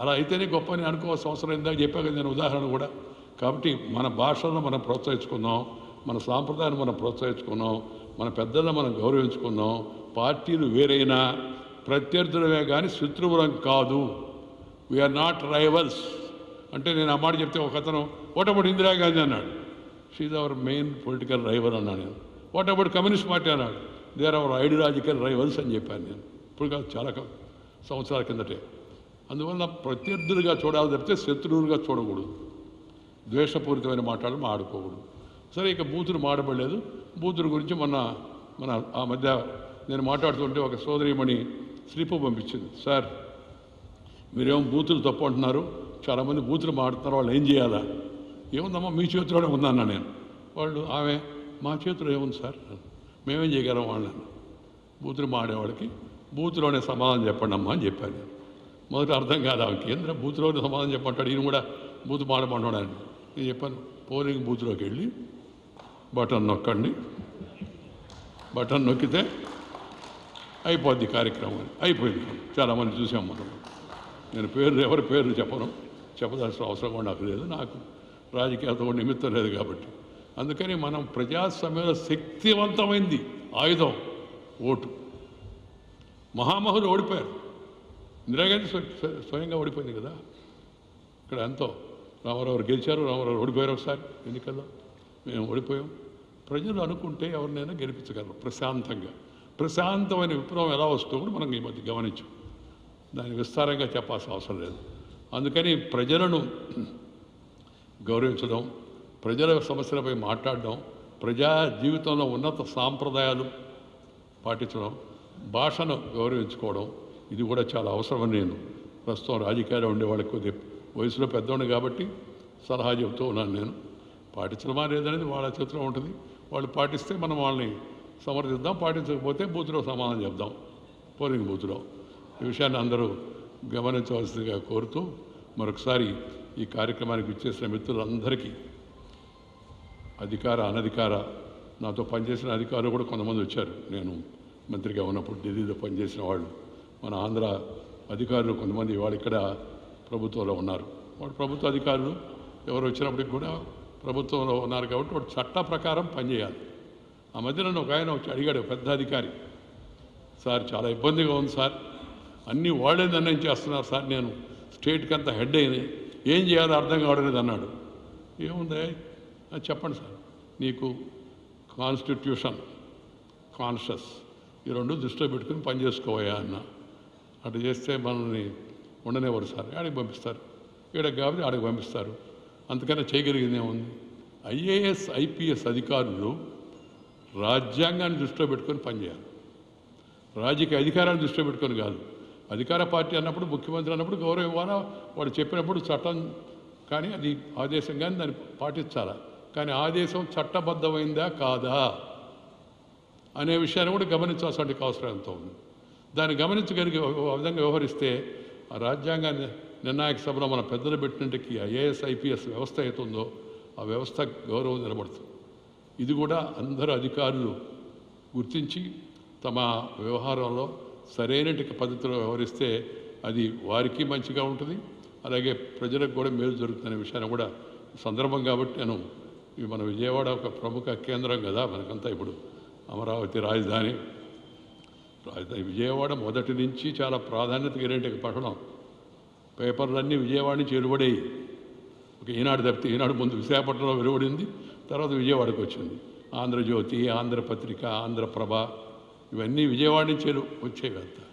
అలా అయితేనే గొప్ప అని అనుకోవాల్సిన అవసరం ఇందాక చెప్పాక నేను ఉదాహరణ కూడా. కాబట్టి మన భాషలను మనం ప్రోత్సహించుకుందాం, మన సాంప్రదాయాన్ని మనం ప్రోత్సహించుకుందాం, మన పెద్దలను మనం గౌరవించుకుందాం. పార్టీలు వేరైనా ప్రత్యర్థులమే కానీ శత్రువులం కాదు. We are not rivals. అంటే నేను ఆ మాట చెప్తే ఒక అతను వాట్ అబౌట్ ఇందిరాగాంధీ అన్నాడు, she our main political rival అన్నాను నేను. వాట్ అబౌట్ కమ్యూనిస్ట్ పార్టీ అన్నాడు, they are our ideological rivals అని చెప్పాను నేను. ఇప్పుడు కాదు, చాలా సంవత్సరాల కిందటే. అందువల్ల ప్రత్యర్థులుగా చూడాలి తప్పితే శత్రువులుగా చూడకూడదు, ద్వేషపూరితమైన మాటలు ఆడుకోకూడదు. సరే, ఇక బూతులు మాడబడలేదు. బూతుల గురించి మన ఆ మధ్య నేను మాట్లాడుతుంటే ఒక సోదరీమణి స్లిప్ పంపించింది, సార్ మీరేమో బూతులు తప్పు అంటున్నారు, చాలామంది బూతులు మాడుతున్నారు, వాళ్ళు ఏం చేయాలా? ఏముందమ్మా మీ చేతిలోనే ఉందన్నా నేను. ఆమె మా చేతిలో ఏముంది సార్, మేమేం చేయగలం వాళ్ళని? బూతులు మాడేవాళ్ళకి బూతులోనే సమాధానం చెప్పండి అమ్మా అని చెప్పాను నేను. మొదట అర్థం కాదు ఆమె, కేంద్ర బూతులోనే సమాధానం చెప్పంటాడు, ఈయన కూడా బూతు మాడమంటాడు అని. నేను చెప్పాను, పోలింగ్ బూత్లోకి వెళ్ళి బటన్ నొక్కండి, బటన్ నొక్కితే అయిపోద్ది కార్యక్రమం అని. అయిపోయింది. చాలామంది చూసాం మనం. నేను ఎవరి పేర్లు చెప్పదాల్సిన అవసరం కూడా నాకు లేదు, నాకు రాజకీయాలతో కూడా నిమిత్తం లేదు కాబట్టి. అందుకని మనం ప్రజాస్వామ్యంలో శక్తివంతమైంది ఆయుధం ఓటు. మహామహులు ఓడిపోయారు, ఇందిరాగాంధీ స్వయంగా ఓడిపోయింది కదా. ఇక్కడ ఎంతో రామారావు గెలిచారు, రామారావు ఓడిపోయారు ఒకసారి ఎన్నికల్లో, మేము ఓడిపోయాం. ప్రజలు అనుకుంటే ఎవరినైనా గెలిపించగలరు ప్రశాంతమైన విప్లవం ఎలా వస్తుందో కూడా మనం ఈ మధ్య గమనించాం. దాన్ని విస్తారంగా చెప్పాల్సిన అవసరం లేదు. అందుకని ప్రజలను గౌరవించడం, ప్రజల సమస్యలపై మాట్లాడడం, ప్రజా జీవితంలో ఉన్నత సాంప్రదాయాలు పాటించడం, భాషను గౌరవించుకోవడం, ఇది కూడా చాలా అవసరమని నేను ప్రస్తుతం రాజకీయాల్లో ఉండే వాళ్ళకి కొద్దిగా వయసులో పెద్దవాడిని కాబట్టి సలహా చెబుతూ ఉన్నాను. నేను పాటించడమా లేదనేది వాళ్ళ చేతిలో ఉంటుంది. వాళ్ళు పాటిస్తే మనం వాళ్ళని సమర్థిద్దాం, పాటించకపోతే బూతులో సమాధానం చెప్దాం, పోలింగ్ బూతులో. ఈ విషయాన్ని అందరూ గమనించవలసిందిగా కోరుతూ మరొకసారి ఈ కార్యక్రమానికి ఇచ్చేసిన మిత్రులందరికీ, అధికార అనధికార నాతో పనిచేసిన అధికారులు కూడా కొంతమంది వచ్చారు. నేను మంత్రిగా ఉన్నప్పుడు ఢిల్లీలో పనిచేసిన వాళ్ళు, మన ఆంధ్ర అధికారులు కొంతమంది వాళ్ళు ఇక్కడ ప్రభుత్వంలో ఉన్నారు. వాళ్ళు ప్రభుత్వ అధికారులు ఎవరు వచ్చినప్పటికి కూడా ప్రభుత్వంలో ఉన్నారు కాబట్టి వాడు చట్ట ప్రకారం పనిచేయాలి. ఆ మధ్య నన్ను ఒక ఆయన వచ్చి అడిగాడు, పెద్ద అధికారి, సార్ చాలా ఇబ్బందిగా ఉంది సార్, అన్నీ వాళ్ళే నిర్ణయం చేస్తున్నారు సార్, నేను స్టేట్కి అంతా హెడ్ అయింది, ఏం చేయాలో అర్థం కావడం అన్నాడు. ఏముంది చెప్పండి సార్, నీకు కాన్స్టిట్యూషన్ కాన్షియస్ ఈ రెండు దృష్టిలో పెట్టుకుని పని చేసుకోవయా అన్న. అటు చేస్తే మనల్ని ఉండనేవారు సార్, ఆడికి పంపిస్తారు, ఈడకి కాబట్టి ఆడికి పంపిస్తారు, అంతకన్నా చేయగలిగింది ఏముంది? ఐఏఎస్ ఐపీఎస్ అధికారులు రాజ్యాంగాన్ని దృష్టిలో పెట్టుకొని పనిచేయాలి, రాజకీయ అధికారాన్ని దృష్టిలో పెట్టుకొని కాదు. అధికార పార్టీ అన్నప్పుడు, ముఖ్యమంత్రి అన్నప్పుడు గౌరవం ఇవ్వాలా, వాడు చెప్పినప్పుడు చట్టం కానీ అది ఆదేశం కానీ దాన్ని పాటించాలా. కానీ ఆదేశం చట్టబద్ధమైందా కాదా అనే విషయాన్ని కూడా గమనించాల్సిన అవసరం ఎంతో ఉంది. దాన్ని గమనించగలిగే విధంగా వ్యవహరిస్తే ఆ రాజ్యాంగ నిర్ణాయక సభలో మన పెద్దలు పెట్టినట్టుకి ఐఏఎస్ ఐపీఎస్ వ్యవస్థ అవుతుందో ఆ వ్యవస్థ గౌరవం నిలబడుతుంది. ఇది కూడా అందరూ అధికారులు గుర్తించి తమ వ్యవహారంలో సరైన పద్ధతిలో వ్యవహరిస్తే అది వారికి మంచిగా ఉంటుంది, అలాగే ప్రజలకు కూడా మేలు జరుగుతుందనే విషయాన్ని కూడా సందర్భం కాబట్టి నేను మన విజయవాడ ఒక ప్రముఖ కేంద్రం కదా మనకంతా. ఇప్పుడు అమరావతి రాజధాని విజయవాడ మొదటి నుంచి చాలా ప్రాధాన్యత కలిగిన పట్టణం. పేపర్లన్నీ విజయవాడ నుంచి వెలువడేవి. ఒక ఈనాడు తప్పితే ఈనాడు ముందు విశాఖపట్నంలో వెలువడింది, తర్వాత విజయవాడకు వచ్చింది. ఆంధ్రజ్యోతి, ఆంధ్రపత్రిక, ఆంధ్రప్రభ ఇవన్నీ విజయవాడ నుంచి వచ్చేవి అంతా.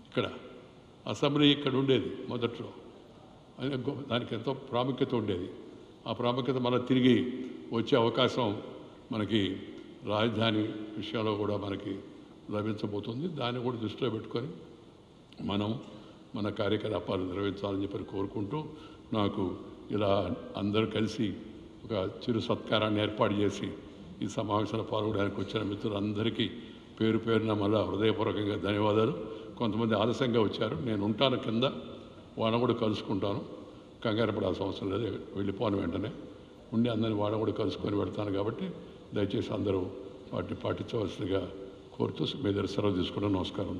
ఇక్కడ అసెంబ్లీ ఇక్కడ ఉండేది మొదట్లో, దానికి ఎంతో ప్రాముఖ్యత ఉండేది. ఆ ప్రాముఖ్యత మళ్ళీ తిరిగి వచ్చే అవకాశం మనకి రాజధాని విషయంలో కూడా మనకి లభించబోతుంది. దాన్ని కూడా దృష్టిలో పెట్టుకొని మనం మన కార్యకలాపాలు నిర్వహించాలని చెప్పి కోరుకుంటూ, నాకు ఇలా అందరూ కలిసి ఒక చిరు సత్కారాన్ని ఏర్పాటు చేసి ఈ సమావేశంలో పాల్గొనడానికి వచ్చిన మిత్రులందరికీ పేరు పేరున మళ్ళీ హృదయపూర్వకంగా ధన్యవాదాలు. కొంతమంది ఆలస్యంగా వచ్చారు, నేను ఉంటాను కింద, వాళ్ళని కూడా కలుసుకుంటాను, కంగారు పడాల్సిన అవసరం లేదు, వెళ్ళిపోను వెంటనే ఉండి అందరిని వాళ్ళని కూడా కలుసుకొని పెడతాను. కాబట్టి దయచేసి అందరూ వాటిని పాటించవలసిందిగా కోరుతూ మీ దగ్గర సెలవు తీసుకుంటాను. నమస్కారం.